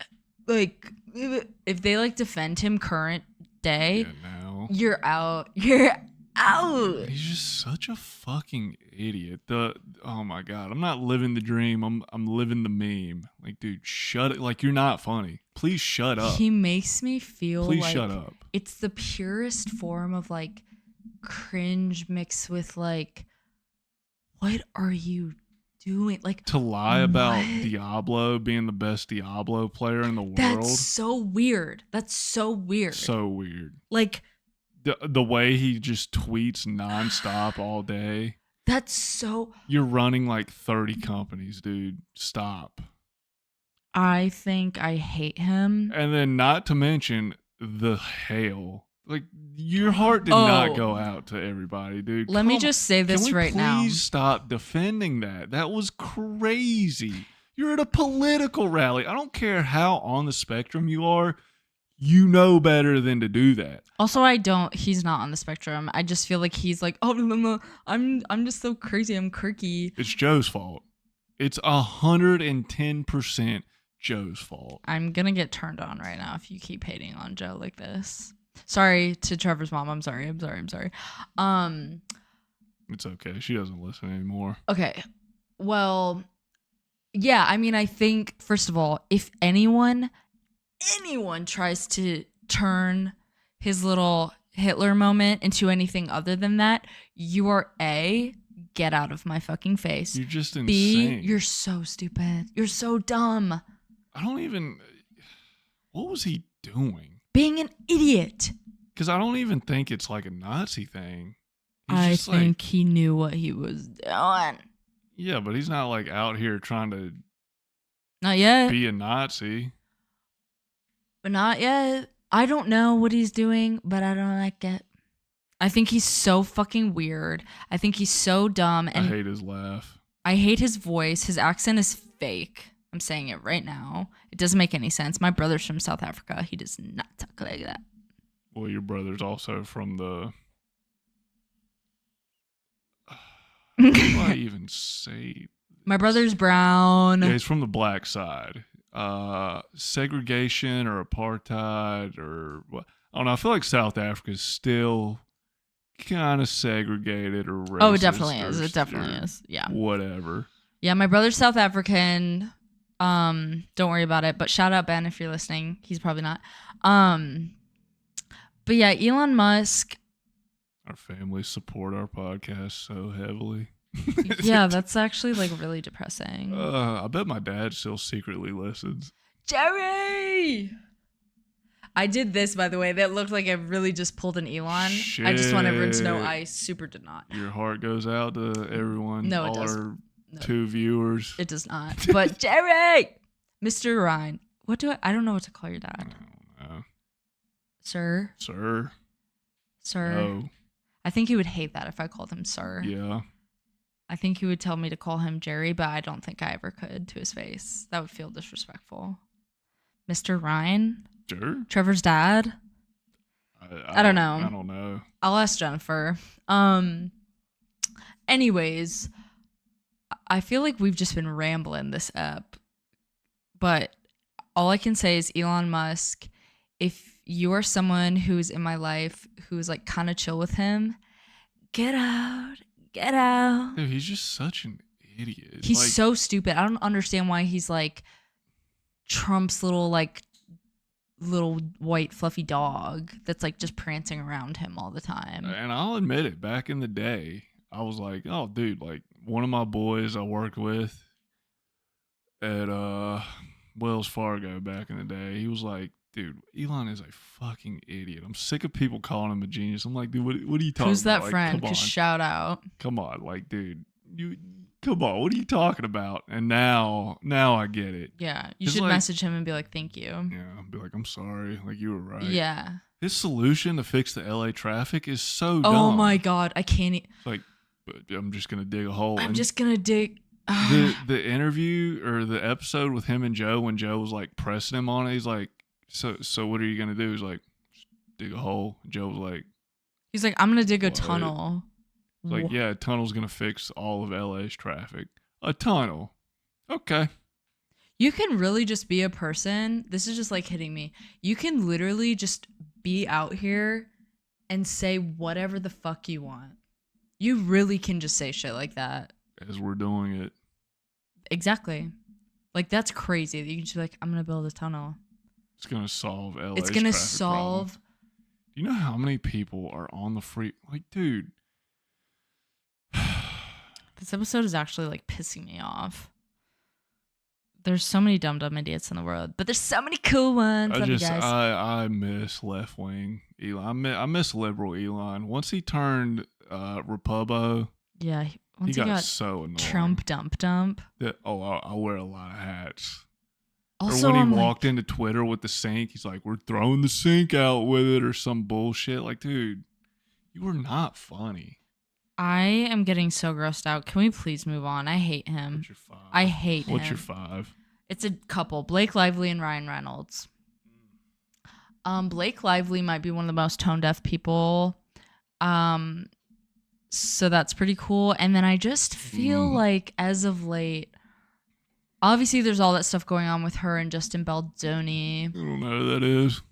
like, if they like defend him current day, now you're out. You're out. He's just such a fucking idiot. Oh my God, I'm not living the dream. I'm living the meme. Like, dude, shut it. Like, you're not funny. Please shut up. He makes me feel Please like shut up. It's the purest form of like cringe mixed with like, what are you doing? Like to lie about Diablo being the best Diablo player in the world. That's so weird. That's so weird. So weird. Like the way he just tweets nonstop all day. That's so. You're running like 30 companies, dude. Stop. I think I hate him. And then not to mention the hail. Like, your heart did not go out to everybody, dude. Let me just say this right now. Please stop defending that. That was crazy. You're at a political rally. I don't care how on the spectrum you are. You know better than to do that. Also, he's not on the spectrum. I just feel like he's like, oh, no, I'm just so crazy. I'm quirky. It's Joe's fault. It's 110% Joe's fault. I'm going to get turned on right now if you keep hating on Joe like this. Sorry to Trevor's mom. I'm sorry. It's okay. She doesn't listen anymore. Okay. Well, yeah, I mean, I think, first of all, if anyone tries to turn his little Hitler moment into anything other than that, you are A, get out of my fucking face. You're just insane. B, you're so stupid. You're so dumb. What was he doing? Being an idiot. Because I don't even think it's like a Nazi thing. I think he knew what he was doing. Yeah, but he's not like out here trying to not yet be a Nazi. But not yet. I don't know what he's doing, but I don't like it. I think he's so fucking weird. I think he's so dumb. And I hate his laugh. I hate his voice. His accent is fake. I'm saying it right now. It doesn't make any sense. My brother's from South Africa. He does not talk like that. Well, your brother's also from the... What do I even say? My brother's brown. Yeah, he's from the black side. Segregation or apartheid or what? I don't know. I feel like South Africa is still kind of segregated or racist. Oh, it definitely is. It definitely is. Yeah. Whatever. Yeah, my brother's South African. Don't worry about it. But shout out Ben if you're listening. He's probably not. But yeah, Elon Musk. Our families support our podcast so heavily. Yeah, that's actually like really depressing. I bet my dad still secretly listens. Jerry! I did this, by the way. That looked like I really just pulled an Elon. Shit. I just want everyone to know I super did not. Your heart goes out to everyone. No, all it doesn't. our 2 viewers. It does not. But Jerry! Mr. Ryan. I don't know what to call your dad. I don't know. Sir? Sir? No. I think he would hate that if I called him sir. Yeah. I think he would tell me to call him Jerry, but I don't think I ever could to his face. That would feel disrespectful. Mr. Ryan? Sure. Trevor's dad? I don't know. I don't know. I'll ask Jennifer. Anyways, I feel like we've just been rambling this up. But all I can say is Elon Musk, if you are someone who's in my life who's like kind of chill with him, get out. Get out. Dude, he's just such an idiot. He's Like, so stupid. I don't understand why he's like Trump's little white fluffy dog that's like just prancing around him all the time. and I'll admit it, back in the day, I was like, oh, dude, like one of my boys I worked with at Wells Fargo back in the day, he was like, dude, Elon is a fucking idiot. I'm sick of people calling him a genius. I'm like, dude, what are you talking Who's about? that Like, friend? come Because on. shout out. Come on, like, dude, come on, what are you talking about? And now I get it. Yeah, you It's should like- message him and be like, thank you. Yeah, I'll be like, I'm sorry, like you were right. Yeah. His solution to fix the LA traffic is so dumb. Oh my God. I can't. It's like, but I'm just gonna dig a hole. I'm And just going to dig. the interview or the episode with him and Joe, when Joe was like pressing him on it, he's like, so what are you gonna do? He's like, just dig a hole. Joe was like, He's like, I'm going to dig a What? tunnel. like, yeah, a tunnel's gonna fix all of LA's traffic. A tunnel, okay. You can really just be a person. This is just like hitting me. You can literally just be out here and say whatever the fuck you want. You really can just say shit like that. As we're doing it, Exactly. Like, that's crazy that you can just be like, I'm going to build a tunnel. it's gonna solve LA's It's going to traffic problem. solve. Do you know how many people are on the free? Like, dude. This episode is actually like pissing me off. There's so many dumb idiots in the world, but there's so many cool ones. Love you guys. I miss left wing Elon. I miss liberal Elon. Once he turned Repubo, Yeah. Once he he got got so annoying. Trump dump. I wear a lot of hats. Also, or when I'm he like, walked into Twitter with the sink, he's like, "We're throwing the sink out with it," or some bullshit. Like, dude, you were not funny. I am getting so grossed out. Can we please move on? I hate him. What's your 5? I hate him. What's your 5? It's a couple, Blake Lively and Ryan Reynolds. Blake Lively might be one of the most tone deaf people. So that's pretty cool. And then I just feel like as of late, obviously there's all that stuff going on with her and Justin Baldoni. I don't know who that is.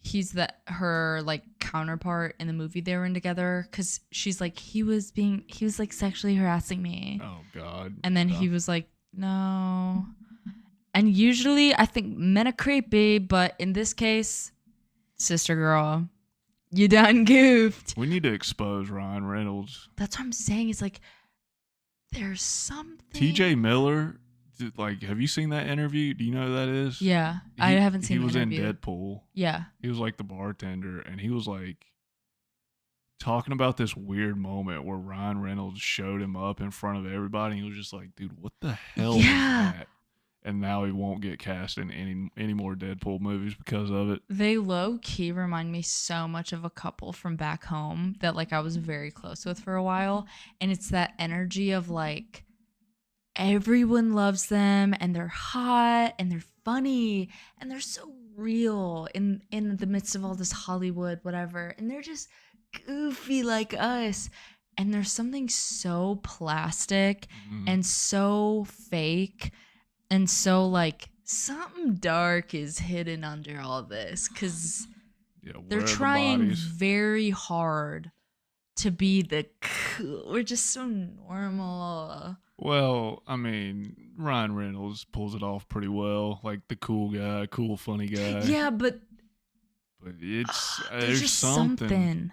He's her like counterpart in the movie they were in together, because she's like, he was like sexually harassing me. Oh God. And then he was like, no. And usually I think men are creepy, but in this case, sister girl, you done goofed. We need to expose Ryan Reynolds. That's what I'm saying. It's like, there's something. TJ Miller, like, have you seen that interview? Do you know who that is? Yeah, I haven't seen He the was interview. in Deadpool. Yeah. He was like the bartender, and he was like talking about this weird moment where Ryan Reynolds showed him up in front of everybody. And he was just like, dude, what the hell is that? And now he won't get cast in any more Deadpool movies because of it. They low key remind me so much of a couple from back home that like I was very close with for a while. And it's that energy of like everyone loves them and they're hot and they're funny and they're so real in the midst of all this Hollywood, whatever. And they're just goofy like us. And there's something so plastic and so fake. And so, like, something dark is hidden under all this, because they're trying very hard to be the cool. We're just so normal. Well, I mean, Ryan Reynolds pulls it off pretty well, like the cool guy, cool, funny guy. Yeah, but it's there's just something.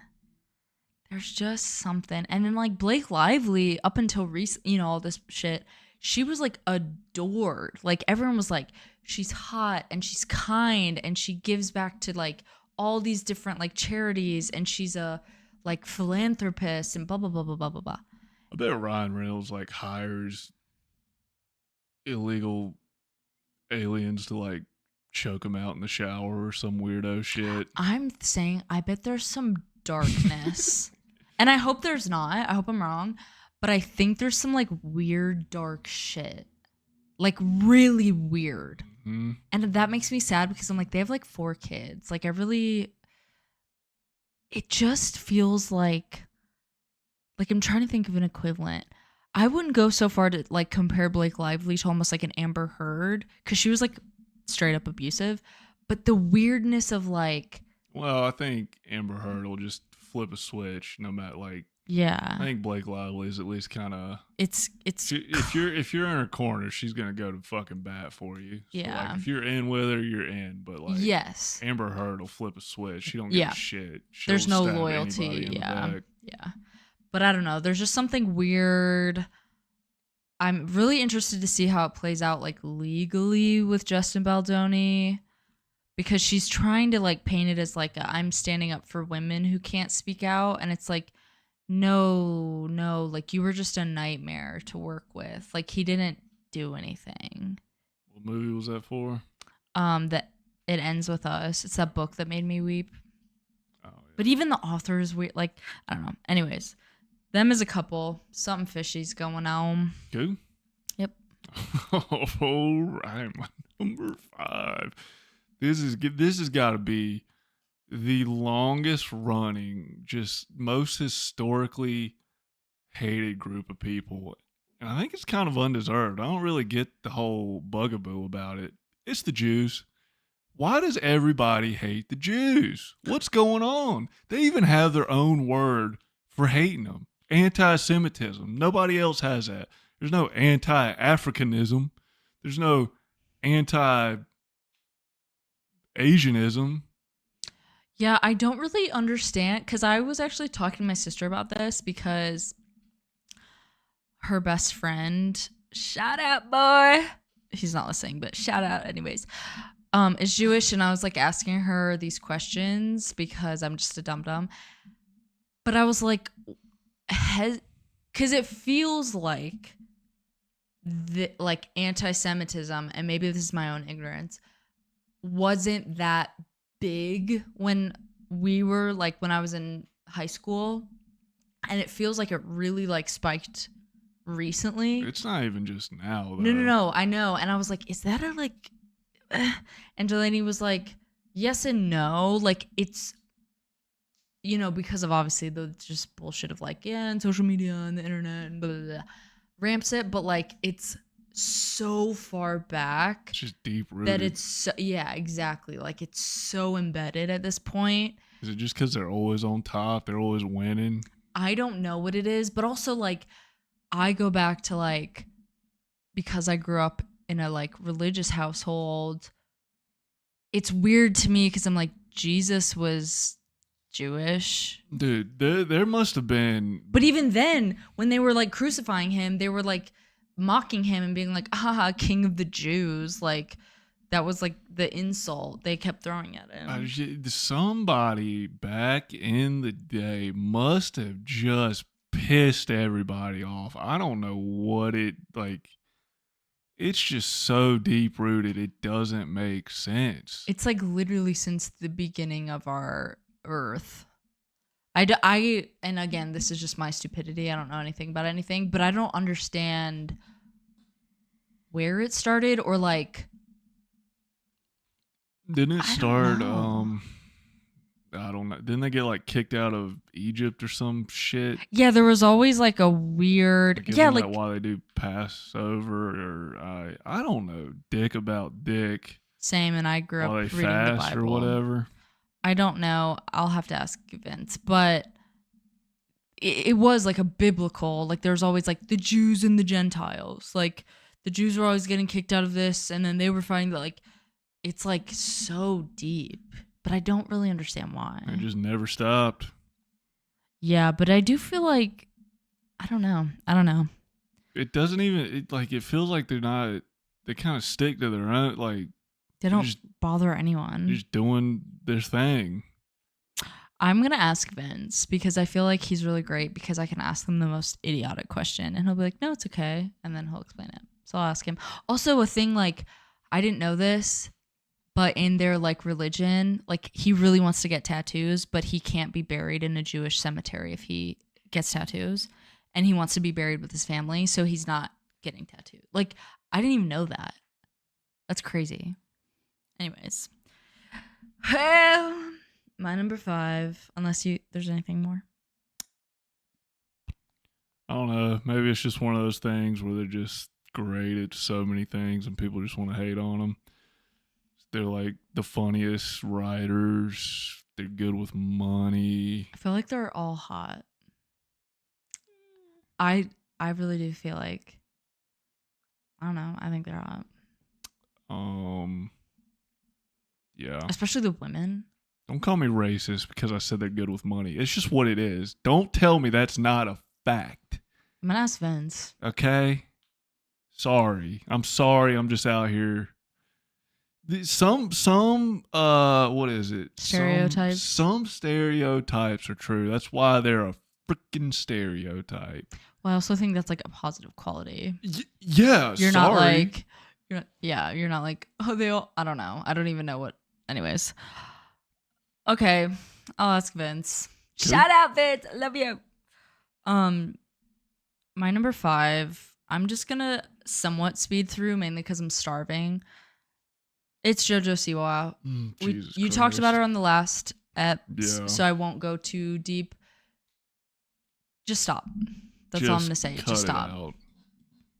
There's just something. And then, like, Blake Lively, up until recent, all this shit, she was like adored. Like everyone was like, she's hot and she's kind and she gives back to like all these different like charities and she's a like philanthropist and blah blah blah blah blah blah blah. I bet Ryan Reynolds like hires illegal aliens to like choke him out in the shower or some weirdo shit. I'm saying I bet there's some darkness. And I hope there's not. I hope I'm wrong. But I think there's some like weird dark shit. Like really weird. Mm-hmm. And that makes me sad because I'm like, they have like 4 kids. Like it just feels like I'm trying to think of an equivalent. I wouldn't go so far to like compare Blake Lively to almost like an Amber Heard, because she was like straight up abusive. But the weirdness of like, Well, I think Amber Heard will just flip a switch no matter like. I yeah, think Blake Lively is at least kind of. it's If you're in her corner, she's gonna go to fucking bat for you. So like, yeah, if you're in with her, you're in. But like, yes, Amber Heard will flip a switch. She don't give a yeah. shit. She'll There's no stab anybody loyalty. in the Yeah, back. yeah. But I don't know. There's just something weird. I'm really interested to see how it plays out like legally with Justin Baldoni because she's trying to like paint it as like I'm standing up for women who can't speak out, and it's like no, no, like you were just a nightmare to work with. Like he didn't do anything. What movie was that for? That It Ends With Us. It's that book that made me weep. Oh But even the author is weird. Like I don't know. Anyways, them as a couple, something fishy's going on. yeah. Who? Yep. All right, my number 5. This has got to be the longest running, just most historically hated group of people. And I think it's kind of undeserved. I don't really get the whole bugaboo about it. It's the Jews. Why does everybody hate the Jews? What's going on? They even have their own word for hating them. Anti-Semitism. Nobody else has that. There's no anti-Africanism. There's no anti-Asianism. Yeah, I don't really understand because I was actually talking to my sister about this because her best friend, shout out boy, he's not listening, but shout out anyways, is Jewish, and I was like asking her these questions because I'm just a dum dum. But I was like, because it feels like like anti-Semitism, and maybe this is my own ignorance, wasn't that big when we were like when I was in high school, and it feels like it really like spiked recently. It's not even just now, though. No, I know. And I was like, is that a like and Delaney was like, yes and no. Like it's because of obviously the just bullshit of like, yeah, and social media and the internet and blah, blah, blah, ramps it, but like it's so far back. It's just deep rooted. That it's yeah, exactly. Like it's so embedded at this point. Is it just because they're always on top? They're always winning? I don't know what it is, but also like I go back to like because I grew up in a like religious household. It's weird to me because I'm like Jesus was Jewish. Dude, there must have been. But even then, when they were like crucifying him, they were like mocking him and being like, haha, king of the Jews. Like that was like the insult they kept throwing at him. Somebody back in the day must have just pissed everybody off. I don't know what it like. It's just so deep rooted. It doesn't make sense. It's like literally since the beginning of our earth. And again, this is just my stupidity. I don't know anything about anything, but I don't understand where it started or like. Didn't it start? I don't know. Didn't they get like kicked out of Egypt or some shit? Yeah, there was always like a weird. Like, yeah, isn't like that why they do Passover or I don't know dick about dick. Same, and I grew up While they reading the fast Bible or whatever. I don't know. I'll have to ask Vince, but it was like a biblical. Like there's always like the Jews and the Gentiles. Like the Jews were always getting kicked out of this, and then they were finding that like it's like so deep, but I don't really understand why. It just never stopped. Yeah, but I do feel like I don't know. It doesn't even it feels like they're not. They kind of stick to their own like. They don't bother anyone. Just doing their thing. I'm going to ask Vince because I feel like he's really great because I can ask him the most idiotic question and he'll be like, no, it's okay. And then he'll explain it. So I'll ask him. Also, a thing like, I didn't know this, but in their like religion, like he really wants to get tattoos, but he can't be buried in a Jewish cemetery if he gets tattoos. And he wants to be buried with his family. So he's not getting tattooed. Like, I didn't even know that. That's crazy. Anyways, well, my number 5. Unless there's anything more. I don't know. Maybe it's just one of those things where they're just great at so many things, and people just want to hate on them. They're like the funniest writers. They're good with money. I feel like they're all hot. I really do feel like, I don't know. I think they're hot, Yeah. especially the women. Don't call me racist because I said they're good with money. It's just what it is. Don't tell me that's not a fact. I'm gonna ask Vince. Okay? Sorry. I'm sorry. I'm just out here. Some what is it? Stereotypes. Some stereotypes are true. That's why they're a freaking stereotype. Well, I also think that's like a positive quality. Yeah, You're sorry. not like, you're not like, oh, they all, I don't know. I don't even know what. Anyways. Okay. I'll ask Vince. Cool. Shout out, Vince. I love you. My number 5, I'm just gonna somewhat speed through, mainly because I'm starving. It's JoJo Siwa. You talked about her on the last ep, so I won't go too deep. Just stop. That's all I'm gonna say. Just stop. Out.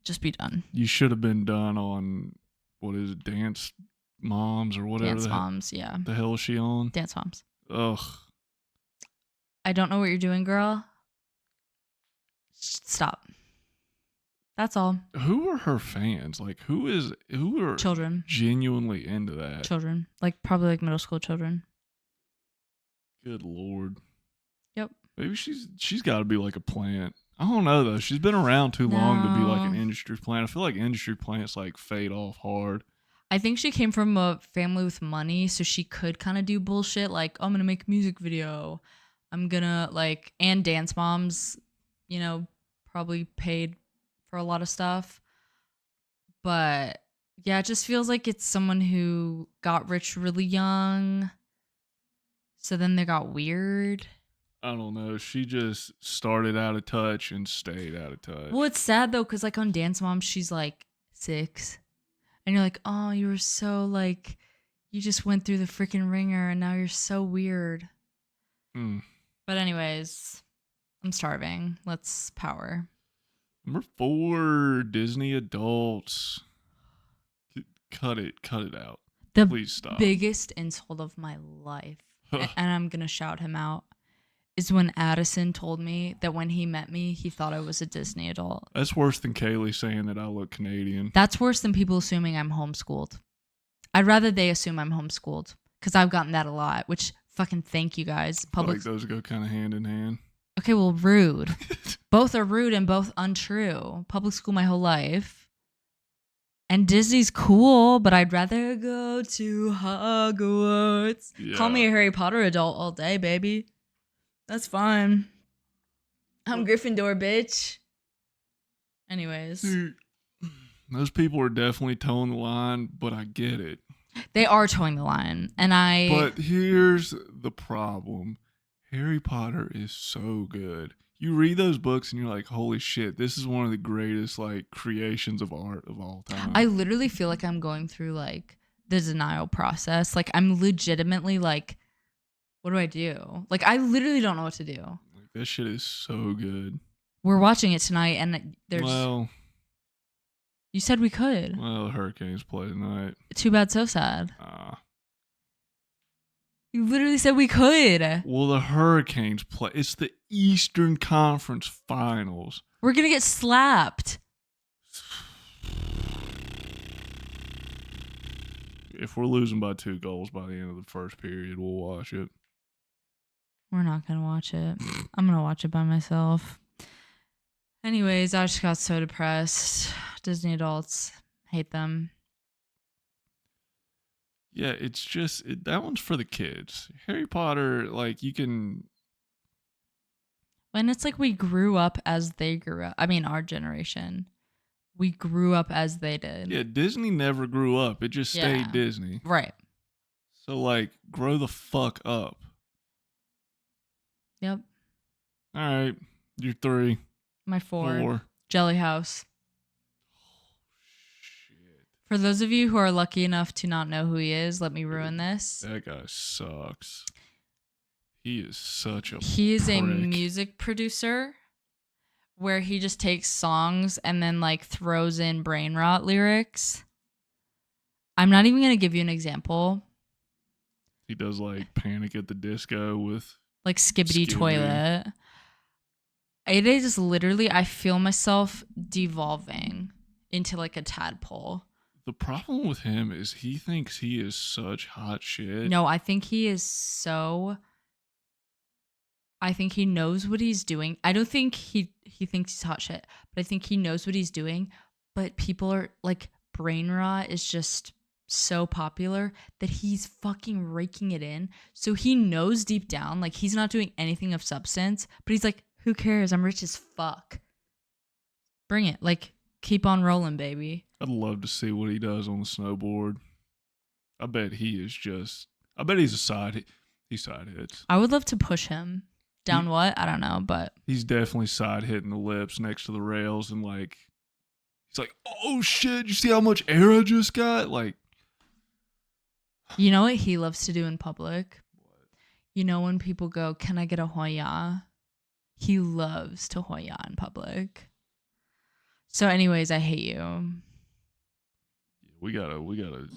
Just be done. You should have been done on, what is it, Dance Moms or whatever. Dance Moms, yeah. The hell is she on? Dance Moms. Ugh. I don't know what you're doing, girl. Stop. That's all. Who are her fans? Like, who are children genuinely into that? Children. Like, probably like middle school children. Good Lord. Yep. Maybe she's got to be like a plant. I don't know, though. She's been around too long to be like an industry plant. I feel like industry plants like fade off hard. I think she came from a family with money, so she could kind of do bullshit like, oh, I'm going to make a music video. I'm going to like, and Dance Moms, probably paid for a lot of stuff. But yeah, it just feels like it's someone who got rich really young. So then they got weird. I don't know. She just started out of touch and stayed out of touch. Well, it's sad though, because like on Dance Moms, she's like 6. And you're like, oh, you were so like, you just went through the freaking ringer and now you're so weird. But anyways, I'm starving. Let's power. Number 4, Disney adults. Cut it out. Please stop. The biggest insult of my life, and I'm going to shout him out, is when Addison told me that when he met me, he thought I was a Disney adult. That's worse than Kaylee saying that I look Canadian. That's worse than people assuming I'm homeschooled. I'd rather they assume I'm homeschooled, because I've gotten that a lot, which fucking thank you guys. Like those go kind of hand in hand. Okay, well, rude. Both are rude and both untrue. Public school my whole life. And Disney's cool, but I'd rather go to Hogwarts. Yeah. Call me a Harry Potter adult all day, baby. That's fine. I'm Gryffindor, bitch. Anyways. Those people are definitely towing the line, but I get it. They are towing the line. But here's the problem. Harry Potter is so good. You read those books and you're like, holy shit, this is one of the greatest like creations of art of all time. I literally feel like I'm going through like the denial process. Like I'm legitimately like, what do I do? Like I literally don't know what to do. Like that shit is so good. We're watching it tonight and there's... Well... You said we could. Well, the Hurricanes play tonight. Too bad, so sad. You literally said we could. Well, the Hurricanes play. It's the Eastern Conference Finals. We're going to get slapped. If we're losing by 2 goals by the end of the first period, we'll watch it. We're not going to watch it. I'm going to watch it by myself. Anyways, I just got so depressed. Disney adults, hate them. Yeah, it's just, that one's for the kids. Harry Potter, like, you can... When it's like we grew up as they grew up. I mean, our generation. We grew up as they did. Yeah, Disney never grew up. It just stayed Disney. Right. So, like, grow the fuck up. Yep. All right, you're 3. My 4. Jelly House. For those of you who are lucky enough to not know who he is, let me ruin this. That guy sucks. He is such a He is prick. a music producer where he just takes songs and then like throws in brain rot lyrics. I'm not even gonna give you an example. He does like Panic at the Disco with Like Skibbity Skibbity. Toilet. It is literally, I feel myself devolving into like a tadpole. The problem with him is he thinks he is such hot shit. No, I think he is I think he knows what he's doing. I don't think he thinks he's hot shit, but I think he knows what he's doing. But people are like, brain rot is just so popular that he's fucking raking it in. So he knows deep down, like he's not doing anything of substance, but he's like, who cares? I'm rich as fuck. Bring it. Like, keep on rolling, baby. I'd love to see what he does on the snowboard. I bet he's a side. He side hits. I would love to push him. Down what? I don't know, but he's definitely side hitting the lips next to the rails and like he's like, oh shit, you see how much air I just got? Like, you know what he loves to do in public? What? You know when people go, can I get a Hoya? He loves to Hoya in public. So anyways, I hate you. We gotta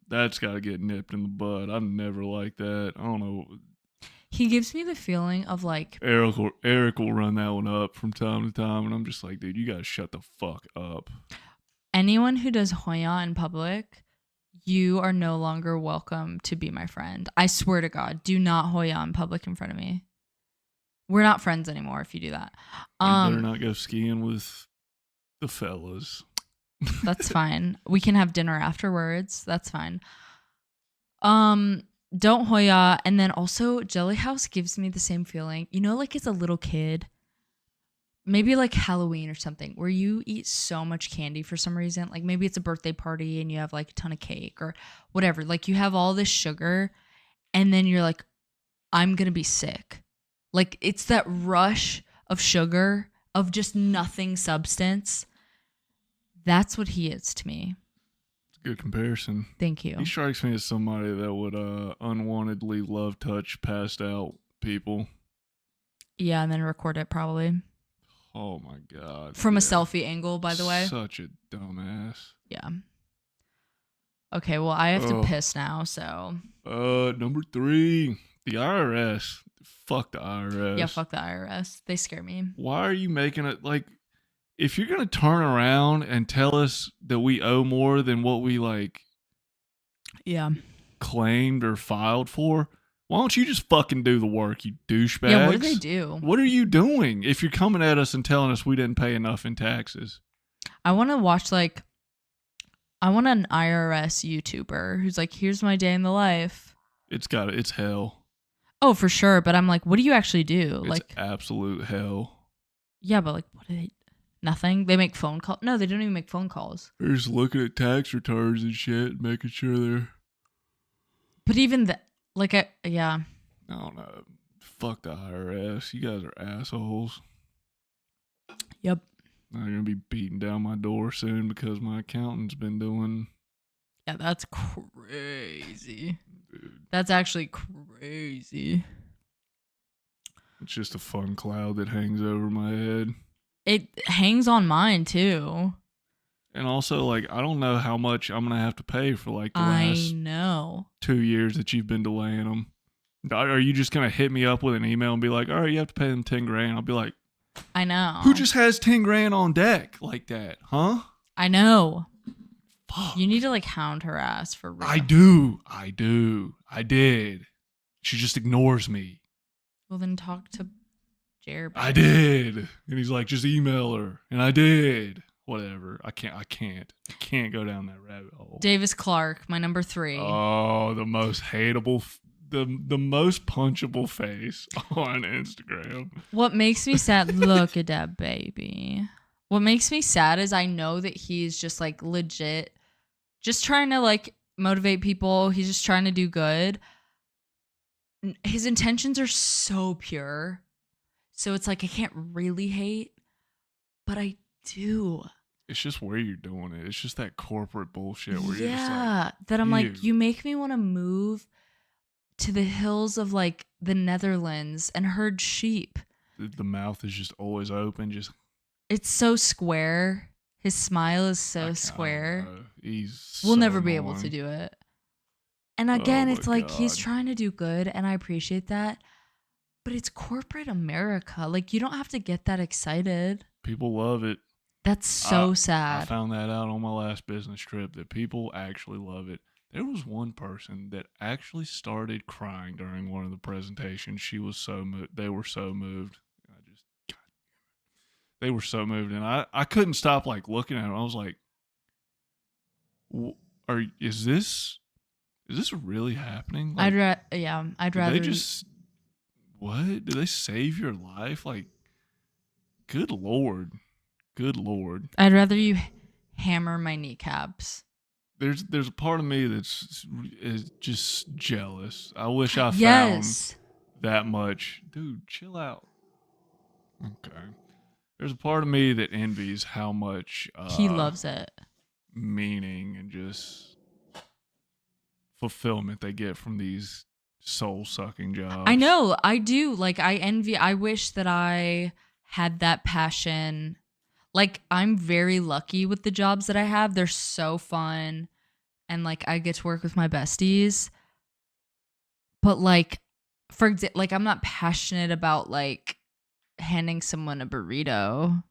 that's gotta get nipped in the bud. I'm never like that. I don't know. He gives me the feeling of like Eric will run that one up from time to time, and I'm just like, dude, you gotta shut the fuck up. Anyone who does Hoya in public, you are no longer welcome to be my friend. I swear to God, do not Hoya in public in front of me. We're not friends anymore if you do that. You better not go skiing with the fellas. That's fine. We can have dinner afterwards. That's fine. Don't Hoya. And then also Jelly House gives me the same feeling. You know, like as a little kid, maybe like Halloween or something, where you eat so much candy for some reason. Like maybe it's a birthday party and you have like a ton of cake or whatever. Like you have all this sugar and then you're like, I'm going to be sick. Like it's that rush of sugar, of just nothing substance. That's what he is to me. Good comparison. Thank you. He strikes me as somebody that would unwantedly love touch passed out people. Yeah, and then record it probably. Oh my God. From a selfie angle, by the way. Such a dumbass. Yeah. Okay, well, I have to piss now, so. Number 3, the IRS. Fuck the IRS. Yeah, fuck the IRS. They scare me. Why are you making it like, if you're going to turn around and tell us that we owe more than what we like claimed or filed for, why don't you just fucking do the work, you douchebags? Yeah, what do they do? What are you doing if you're coming at us and telling us we didn't pay enough in taxes? I want to watch I want an IRS YouTuber who's like, here's my day in the life. It's hell. Oh, for sure. But I'm like, what do you actually do? It's like absolute hell. Yeah, but like, what do they? Nothing. They make phone calls. No, they don't even make phone calls. They're just looking at tax returns and shit, making sure they're. But even yeah. I don't know. Fuck the IRS. You guys are assholes. Yep. I'm gonna be beating down my door soon because my accountant's been doing. Yeah, that's crazy. Dude. That's actually crazy. It's just a fun cloud that hangs over my head. It hangs on mine too. And also, like, I don't know how much I'm gonna have to pay for like the last 2 years that you've been delaying them. Are you just gonna hit me up with an email and be like, "All right, you have to pay them $10,000"? I'll be like, I know. Who just has $10,000 on deck like that, huh? I know. Fuck. You need to like hound her ass for real. I did. She just ignores me. Well, then talk to Jared. I did. And he's like, just email her. And I did. Whatever. I can't go down that rabbit hole. Davis Clark, my number 3. Oh, the most hateable, the most punchable face on Instagram. What makes me sad, look at that baby. What makes me sad is I know that he's just like legit, just trying to like motivate people. He's just trying to do good. His intentions are so pure. So it's like I can't really hate, but I do. It's just where you're doing it. It's just that corporate bullshit where you're just like, that I'm like, you make me want to move to the hills of like the Netherlands and herd sheep. The mouth is just always open. Just it's so square. His smile is I so don't square. know. He's We'll so never be able to annoying. do it. And Oh again, my it's like he's god. trying to do good, and I appreciate that. But it's corporate America. Like, you don't have to get that excited. People love it. That's I so I sad. found that out on my last business trip that people actually love it. There was one person that actually started crying during one of the presentations. She was so moved. They were so moved. God, they were so moved, and I couldn't stop like looking at them. I was like, "Are is this really happening? Like, I'd did they rather just what? Did they save your life? Like, good lord, good lord." I'd rather you hammer my kneecaps. There's a part of me is just jealous. I wish I found Yes. that much. Dude, chill out. Okay. There's a part of me that envies how much He loves it. meaning and just fulfillment they get from these soul sucking I jobs. know, I do. Like, I wish that I had that passion. Like, I'm very lucky with the jobs that I have. They're so fun. And, like, I get to work with my besties. But, like, like, I'm not passionate about, like, handing someone a burrito.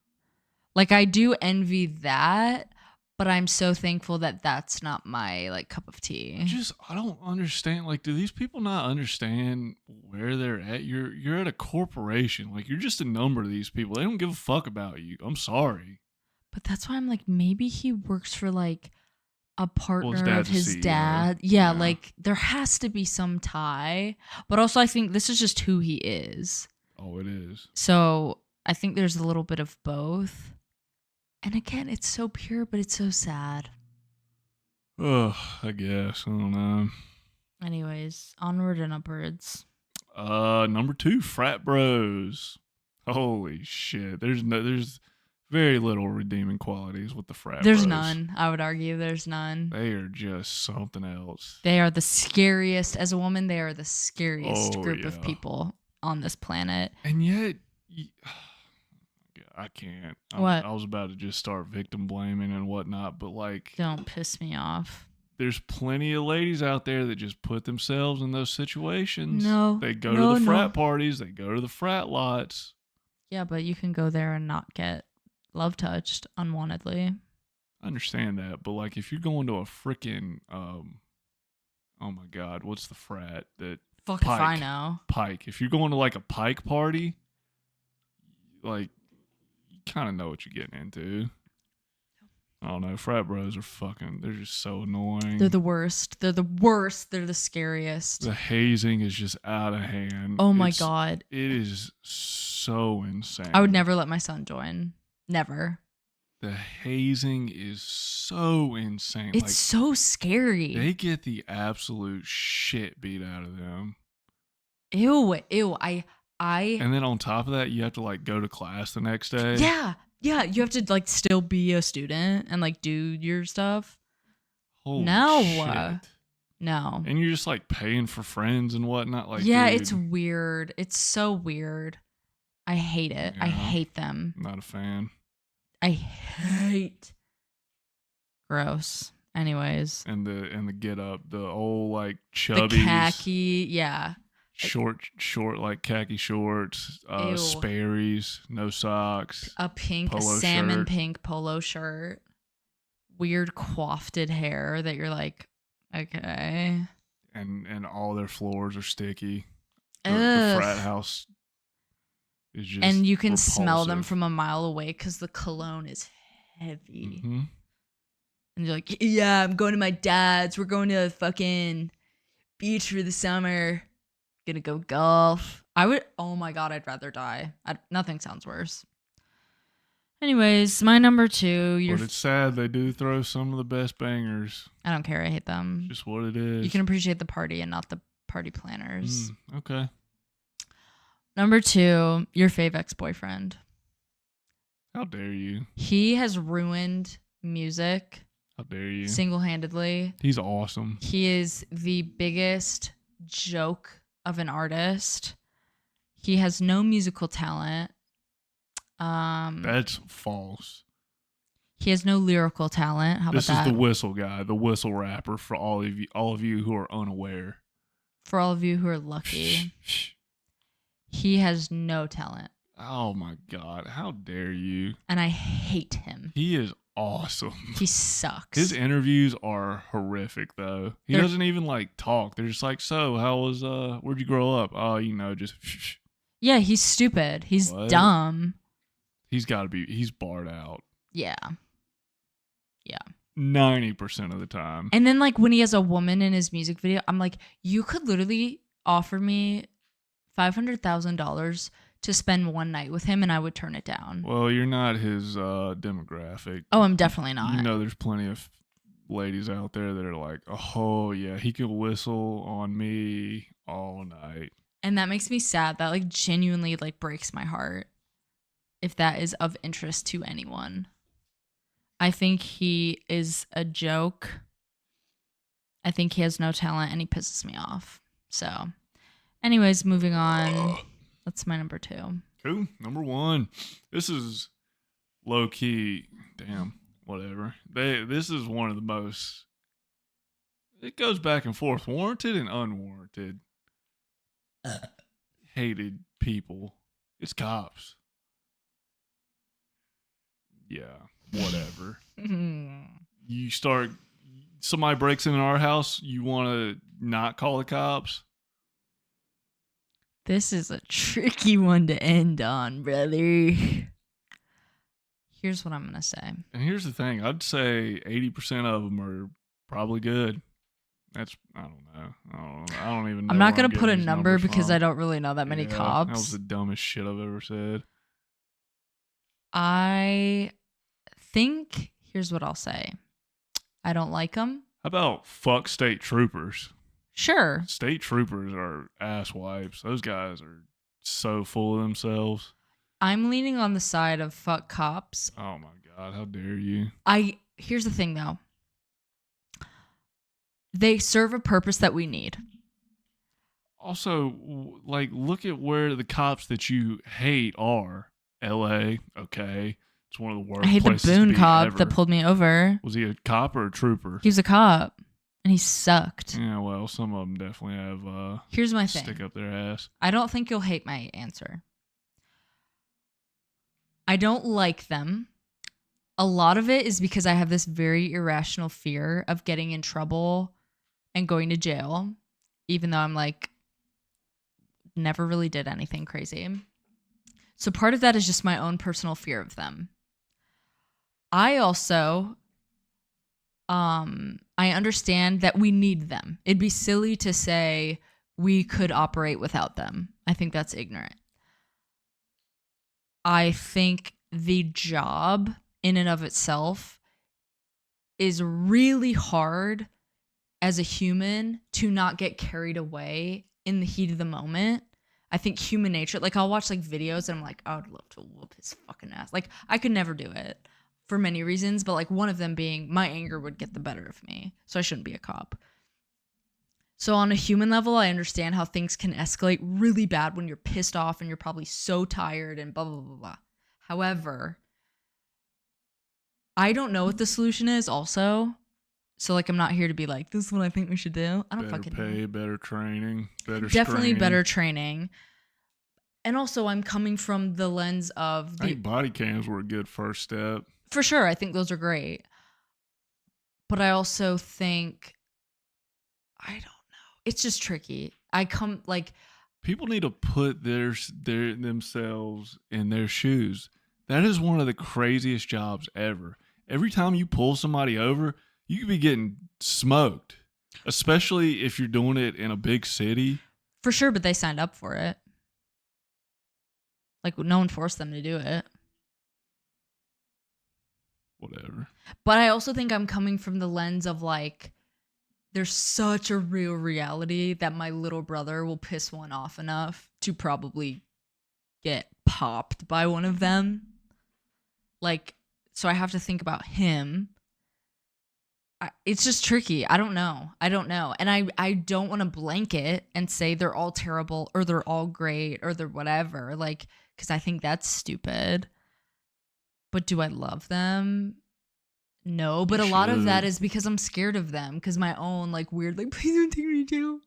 Like, I do envy that. But I'm so thankful that that's not my, like, cup of tea. I don't understand. Like, do these people not understand where they're at? You're at a corporation. Like, you're just a number to these people. They don't give a fuck about you. I'm sorry. But that's why I'm like, maybe he works for, like, a Well, his partner of dad's a his CEO. dad. Yeah, like, there has to be some tie. But also, I think this is just who he is. Oh, it is. So I think there's a little bit of both. And again, it's so pure, but it's so sad. Ugh, I guess. I don't know. Anyways, onward and upwards. Number 2, frat bros. Holy shit. There's very little redeeming qualities with the frat There's bros. none. I would argue there's none. They are just something else. They are the scariest. As a woman, they are the scariest group of yeah. people on this planet. And yet, I can't. What? I was about to just start victim blaming and whatnot, but like, Don't piss me off. there's plenty of ladies out there that just put themselves in those situations. No. They go to the frat parties, they go to the frat lots. Yeah, but you can go there and not get love touched unwantedly. I understand that, but like if you're going to a freaking oh my god, what's the frat that Fuck Pike. if I know. Pike. If you're going to like a Pike party, like you kind of know what you're getting into. I don't know. Frat bros are fucking. They're just so annoying. They're the worst. They're the worst. They're the scariest. The hazing is just out of hand. Oh my god. It is so insane. I would never let my son join. Never. The hazing is so insane. It's like, so scary. they get the absolute shit beat out of them. Ew. And then on top of that, you have to like go to class the next day. Yeah. Yeah. You have to like still be a student and like do your stuff. Holy No. shit. No. And you're just like paying for friends and whatnot. Like, yeah, dude, it's weird. It's so weird. I hate it. I Yeah. hate them. Not a fan. I hate. Gross. Anyways. And the get up, the old like chubby The khaki, yeah. short like khaki shorts, Ew. Sperry's, no socks, A polo salmon shirt. pink polo shirt. Weird coiffed hair that you're like, okay. and all their floors are sticky. The Ugh. frat house is just And you can smell them repulsive. from a mile away because the cologne is heavy. Mhm. And you're like, yeah, I'm going to my dad's. We're going to a fucking beach for the summer. Gonna go golf. Oh my god, I'd rather die. Nothing sounds worse. Anyways, my number 2. But it's sad they do throw some of the best bangers. I don't care. I hate them. Just what it is. You can appreciate the party and not the party planners. Okay. Number 2, your fave ex-boyfriend. How dare you? He has ruined music How dare you? single-handedly. He's awesome. He is the biggest joke of an artist. He has no musical talent. That's false. He has no lyrical talent. How about This is that? the whistle guy, the whistle rapper for all of you who are unaware. For all of you who are lucky, he has no talent. Oh my God. How dare you? And I hate him. He is awesome. He sucks. His interviews are horrific though. He doesn't even like talk. They're just like, so how was where'd you grow up? Oh, you know, just Yeah, he's stupid. He's What? dumb. He's barred out. Yeah. Yeah. 90% of the time. And then like when he has a woman in his music video, I'm like, you could literally offer me $500,000 to spend one night with him and I would turn it down. Well, you're not his demographic. Oh, I'm definitely not. You know there's plenty of ladies out there that are like, oh yeah, he can whistle on me all night. And that makes me sad. That like genuinely like breaks my heart if that is of interest to anyone. I think he is a joke. I think he has no talent and he pisses me off. So, anyways, moving on. That's my number 2. Cool. Number 1. This is low key. Damn. Whatever. This is one of the most. It goes back and forth, warranted and unwarranted. Hated people. It's cops. Yeah. Whatever. Somebody breaks into our house. You want to not call the cops? This is a tricky one to end on, brother. Here's what I'm going to say. And here's the thing. I'd say 80% of them are probably good. I don't know. I don't even know. I'm not going to put a number because I don't really know that many cops. That was the dumbest shit I've ever said. I think, here's what I'll say. I don't like them. How about fuck state troopers? Sure. State troopers are ass wipes. Those guys are so full of themselves. I'm leaning on the side of fuck cops. Oh my God, how dare you? Here's the thing though. They serve a purpose that we need. Also, like, look at where the cops that you hate are. LA, okay. It's one of the worst I hate the places to Boone be cop ever. that pulled me over. Was he a cop or a trooper? He was a cop. And he sucked. Yeah, well, some of them definitely have Here's my thing. stick up their ass. I don't think you'll hate my answer. I don't like them. A lot of it is because I have this very irrational fear of getting in trouble and going to jail, even though I'm like, never really did anything crazy. So part of that is just my own personal fear of them. I also, I understand that we need them. It'd be silly to say we could operate without them. I think that's ignorant. I think the job in and of itself is really hard as a human to not get carried away in the heat of the moment. I think human nature, like I'll watch like videos and I'm like, I would love to whoop his fucking ass. Like I could never do it for many reasons, but like one of them being my anger would get the better of me. So I shouldn't be a cop. So on a human level, I understand how things can escalate really bad when you're pissed off and you're probably so tired and blah, blah, blah, blah. However, I don't know what the solution is also. So like I'm not here to be like, this is what I think we should do. I don't fucking know. Better pay, better training, better Definitely screening. better training. And also I'm coming from the lens of I think body cams were a good first step. For sure, I think those are great. But I also think I don't know. It's just tricky. People need to put themselves in their shoes. That is one of the craziest jobs ever. Every time you pull somebody over, you could be getting smoked, especially if you're doing it in a big city. For sure, but they signed up for it. Like, no one forced them to do it. Whatever. But I also think I'm coming from the lens of, like, there's such a real reality that my little brother will piss one off enough to probably get popped by one of them. Like, so I have to think about him. It's just tricky. I don't know. And I don't want to blanket and say they're all terrible or they're all great or they're whatever. Like, because I think that's stupid. But do I love them? No, but You a lot of that should. is because I'm scared of them. Because my own like weird like please don't take me to jail.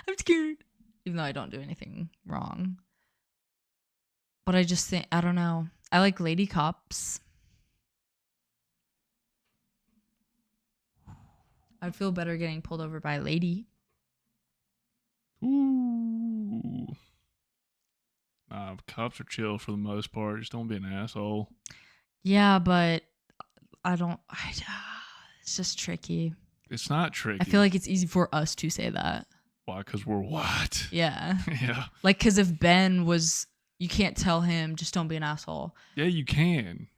I'm scared, even though I don't do anything wrong. But I just think I don't know. I like lady cops. I'd feel better getting pulled over by a lady. Ooh. Nah, cops are chill for the most part. Just don't be an asshole. Yeah, but I don't. It's just tricky. It's not tricky. I feel like it's easy for us to say that. Why? Because we're white. Yeah. Yeah. Like, because if Ben was, you can't tell him, just don't be an asshole. Yeah, you can.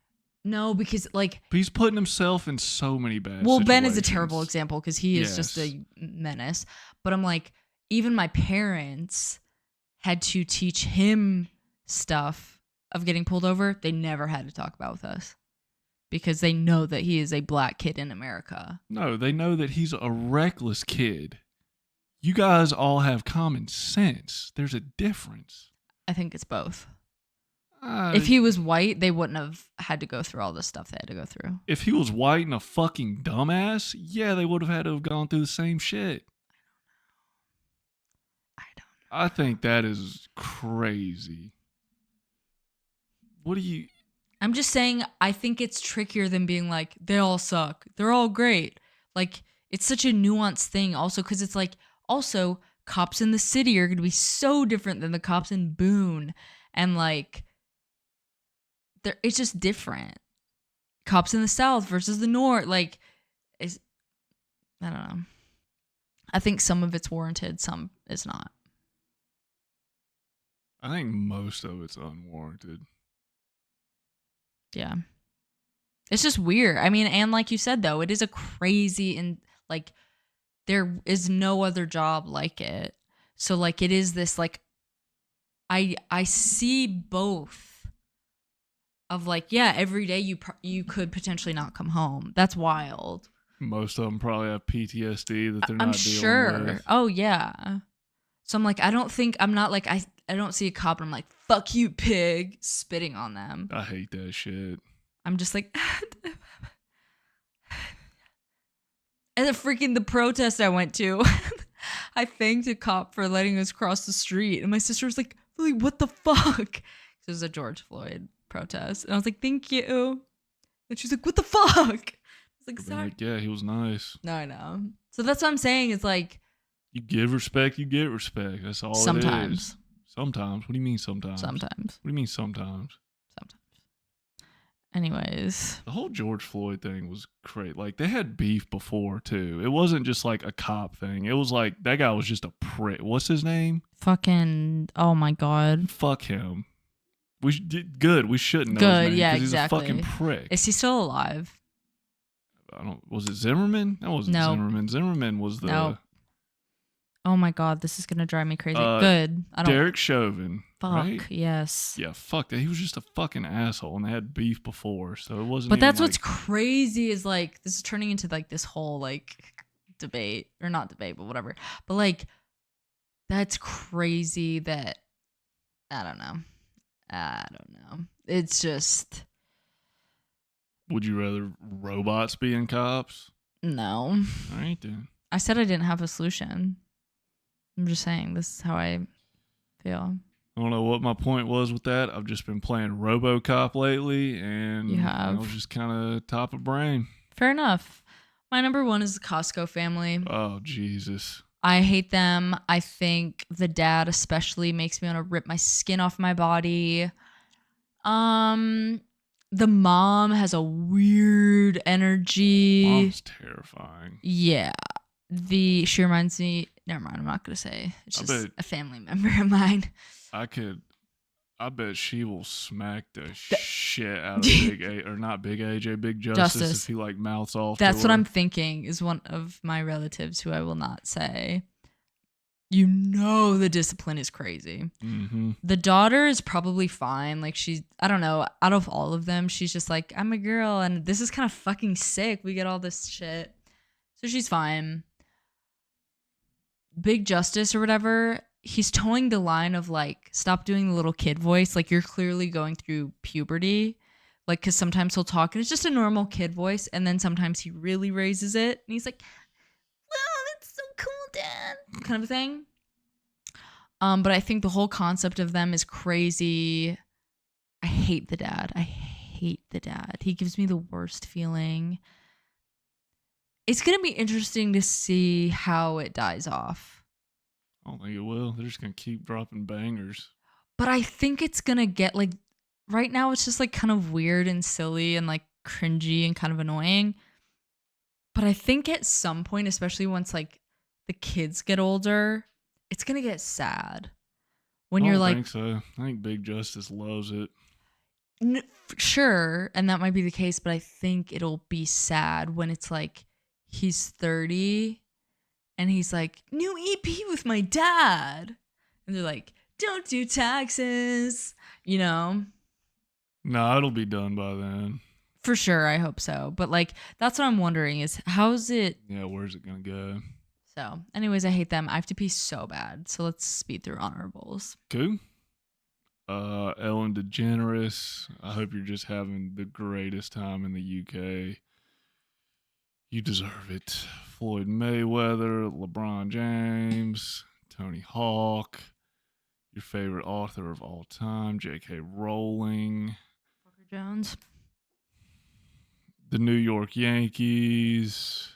No, because like, But he's putting himself in so many bad well, situations. Ben is a terrible example because he is just Yes. a menace. But I'm like, even my parents had to teach him stuff of getting pulled over. They never had to talk about with us because they know that he is a black kid in America. No, they know that he's a reckless kid. You guys all have common sense. There's a difference. I think it's both. If he was white, they wouldn't have had to go through all the stuff they had to go through. If he was white and a fucking dumbass, yeah, they would have had to have gone through the same shit. I don't know. I think that is crazy. What do you... I'm just saying, I think it's trickier than being like, they all suck. They're all great. Like, it's such a nuanced thing also because it's like, also, cops in the city are going to be so different than the cops in Boone. And like, it's just different. Cops in the South versus the North. Like, I don't know. I think some of it's warranted, some is not. I think most of it's unwarranted. Yeah. It's just weird. I mean, and like you said, though, it is a crazy and like there is no other job like it. So like it is this like I see both of like, yeah, every day you could potentially not come home. That's wild. Most of them probably have PTSD that they're I'm not sure. dealing with. Oh yeah. So I'm like, I'm not like I don't see a cop and I'm like, fuck you, pig, spitting on them. I hate that shit. I'm just like and the protest I went to, I thanked a cop for letting us cross the street. And my sister was like, what the fuck? It was a George Floyd protest. And I was like, thank you. And she's like, what the fuck? I was like, sorry. Like, yeah, he was nice. No, I know. So that's what I'm saying is like, you give respect, you get respect. That's all sometimes. it is. Sometimes. What do you mean sometimes? Sometimes. What do you mean sometimes? Sometimes. Anyways. The whole George Floyd thing was great. Like, they had beef before, too. It wasn't just like a cop thing. It was like, that guy was just a prick. What's his name? Fucking, oh my God. Fuck him. We did good. We shouldn't know Good, his name, yeah, 'cause exactly. He's a fucking prick. Is he still alive? Was it Zimmerman? That wasn't No. Zimmerman. Zimmerman was the... No. Oh my God, this is gonna drive me crazy. Good. I don't. Derek Chauvin. Fuck, right? yes. Yeah, fuck that. He was just a fucking asshole, and they had beef before, so it wasn't. But even that's like, what's crazy is like this is turning into like this whole like debate or not debate, but whatever. But like that's crazy that I don't know. It's just Would you rather robots being cops? no. All right then. I said I didn't have a solution. I'm just saying this is how I feel. I don't know what my point was with that. I've just been playing RoboCop lately, and You have. I was just kind of top of brain. Fair enough. My number one is the Costco family. Oh Jesus! I hate them. I think the dad especially makes me want to rip my skin off my body. The mom has a weird energy. Mom's terrifying. Yeah. She reminds me, never mind, I'm not going to say. It's I just bet- a family member of mine. I bet she will smack the shit out of Big A, or not Big AJ, Big Justice, if he like mouths off. That's to what her. I'm thinking is one of my relatives who I will not say. You know the discipline is crazy. Mm-hmm. The daughter is probably fine. Like I don't know, out of all of them, she's just like, I'm a girl and this is kind of fucking sick. We get all this shit. So she's fine. Big Justice or whatever, he's towing the line of like, stop doing the little kid voice. Like you're clearly going through puberty. Like, because sometimes he'll talk and it's just a normal kid voice, and then sometimes he really raises it and he's like, "Wow, that's so cool, Dad," kind of thing. But I think the whole concept of them is crazy. I hate the dad. I hate the dad. He gives me the worst feeling. It's gonna be interesting to see how it dies off. I don't think it will. They're just gonna keep dropping bangers. But I think it's gonna get like right now it's just like kind of weird and silly and like cringy and kind of annoying. But I think at some point, especially once like the kids get older, it's gonna get sad. When I you're don't like, think so. I think Big Justice loves it. sure, and that might be the case, but I think it'll be sad when it's like he's 30 and he's like, new EP with my dad. And they're like, don't do taxes, you know? Nah, it'll be done by then. For sure, I hope so. But like, that's what I'm wondering is how's it? Yeah, where's it gonna go? So, anyways, I hate them. I have to pee so bad. So let's speed through honorables. Cool. Ellen DeGeneres. I hope you're just having the greatest time in the UK. You deserve it. Floyd Mayweather, LeBron James, Tony Hawk, your favorite author of all time, J.K. Rowling, Fucker Jones. the New York Yankees.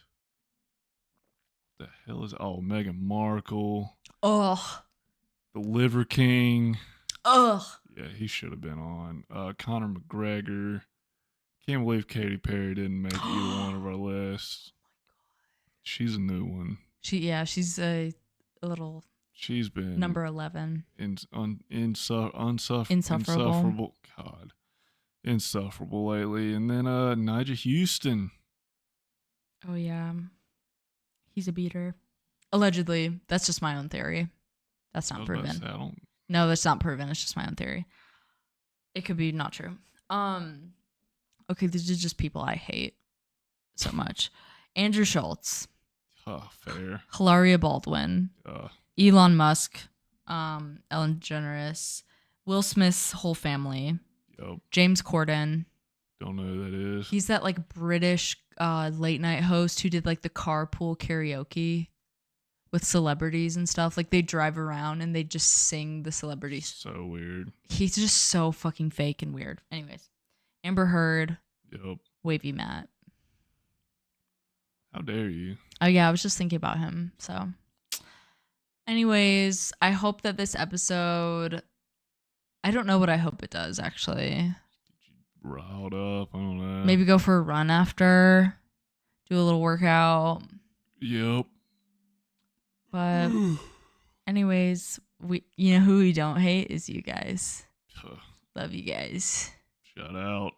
What the hell is it? Oh, Meghan Markle. Ugh. The Liver King. Ugh. Yeah, he should have been on. Conor McGregor. Can't believe Katy Perry didn't make either one of our lists. She's a new one. She's a little She's been number 11. insufferable. God, insufferable lately. And then Nigel Houston. Oh yeah, he's a beater. Allegedly, that's just my own theory. That's not proven. No, that's not proven. It's just my own theory. It could be not true. Okay, these are just people I hate so much. Andrew Schultz. Fair. Hilaria Baldwin. Elon Musk. Ellen DeGeneres. Will Smith's whole family. Yep. James Corden. Don't know who that is. He's that like British late night host who did like the carpool karaoke with celebrities and stuff. Like they drive around and they just sing the celebrities. So weird. He's just so fucking fake and weird. Anyways, Amber Heard. Yep. Wavy Matt. How dare you? Oh yeah, I was just thinking about him. So anyways, I hope that this episode, I don't know what I hope it does actually. Get you riled up. I don't know. Maybe go for a run after. Do a little workout. Yep. But anyways, you know who we don't hate is you guys. Love you guys. Shout out.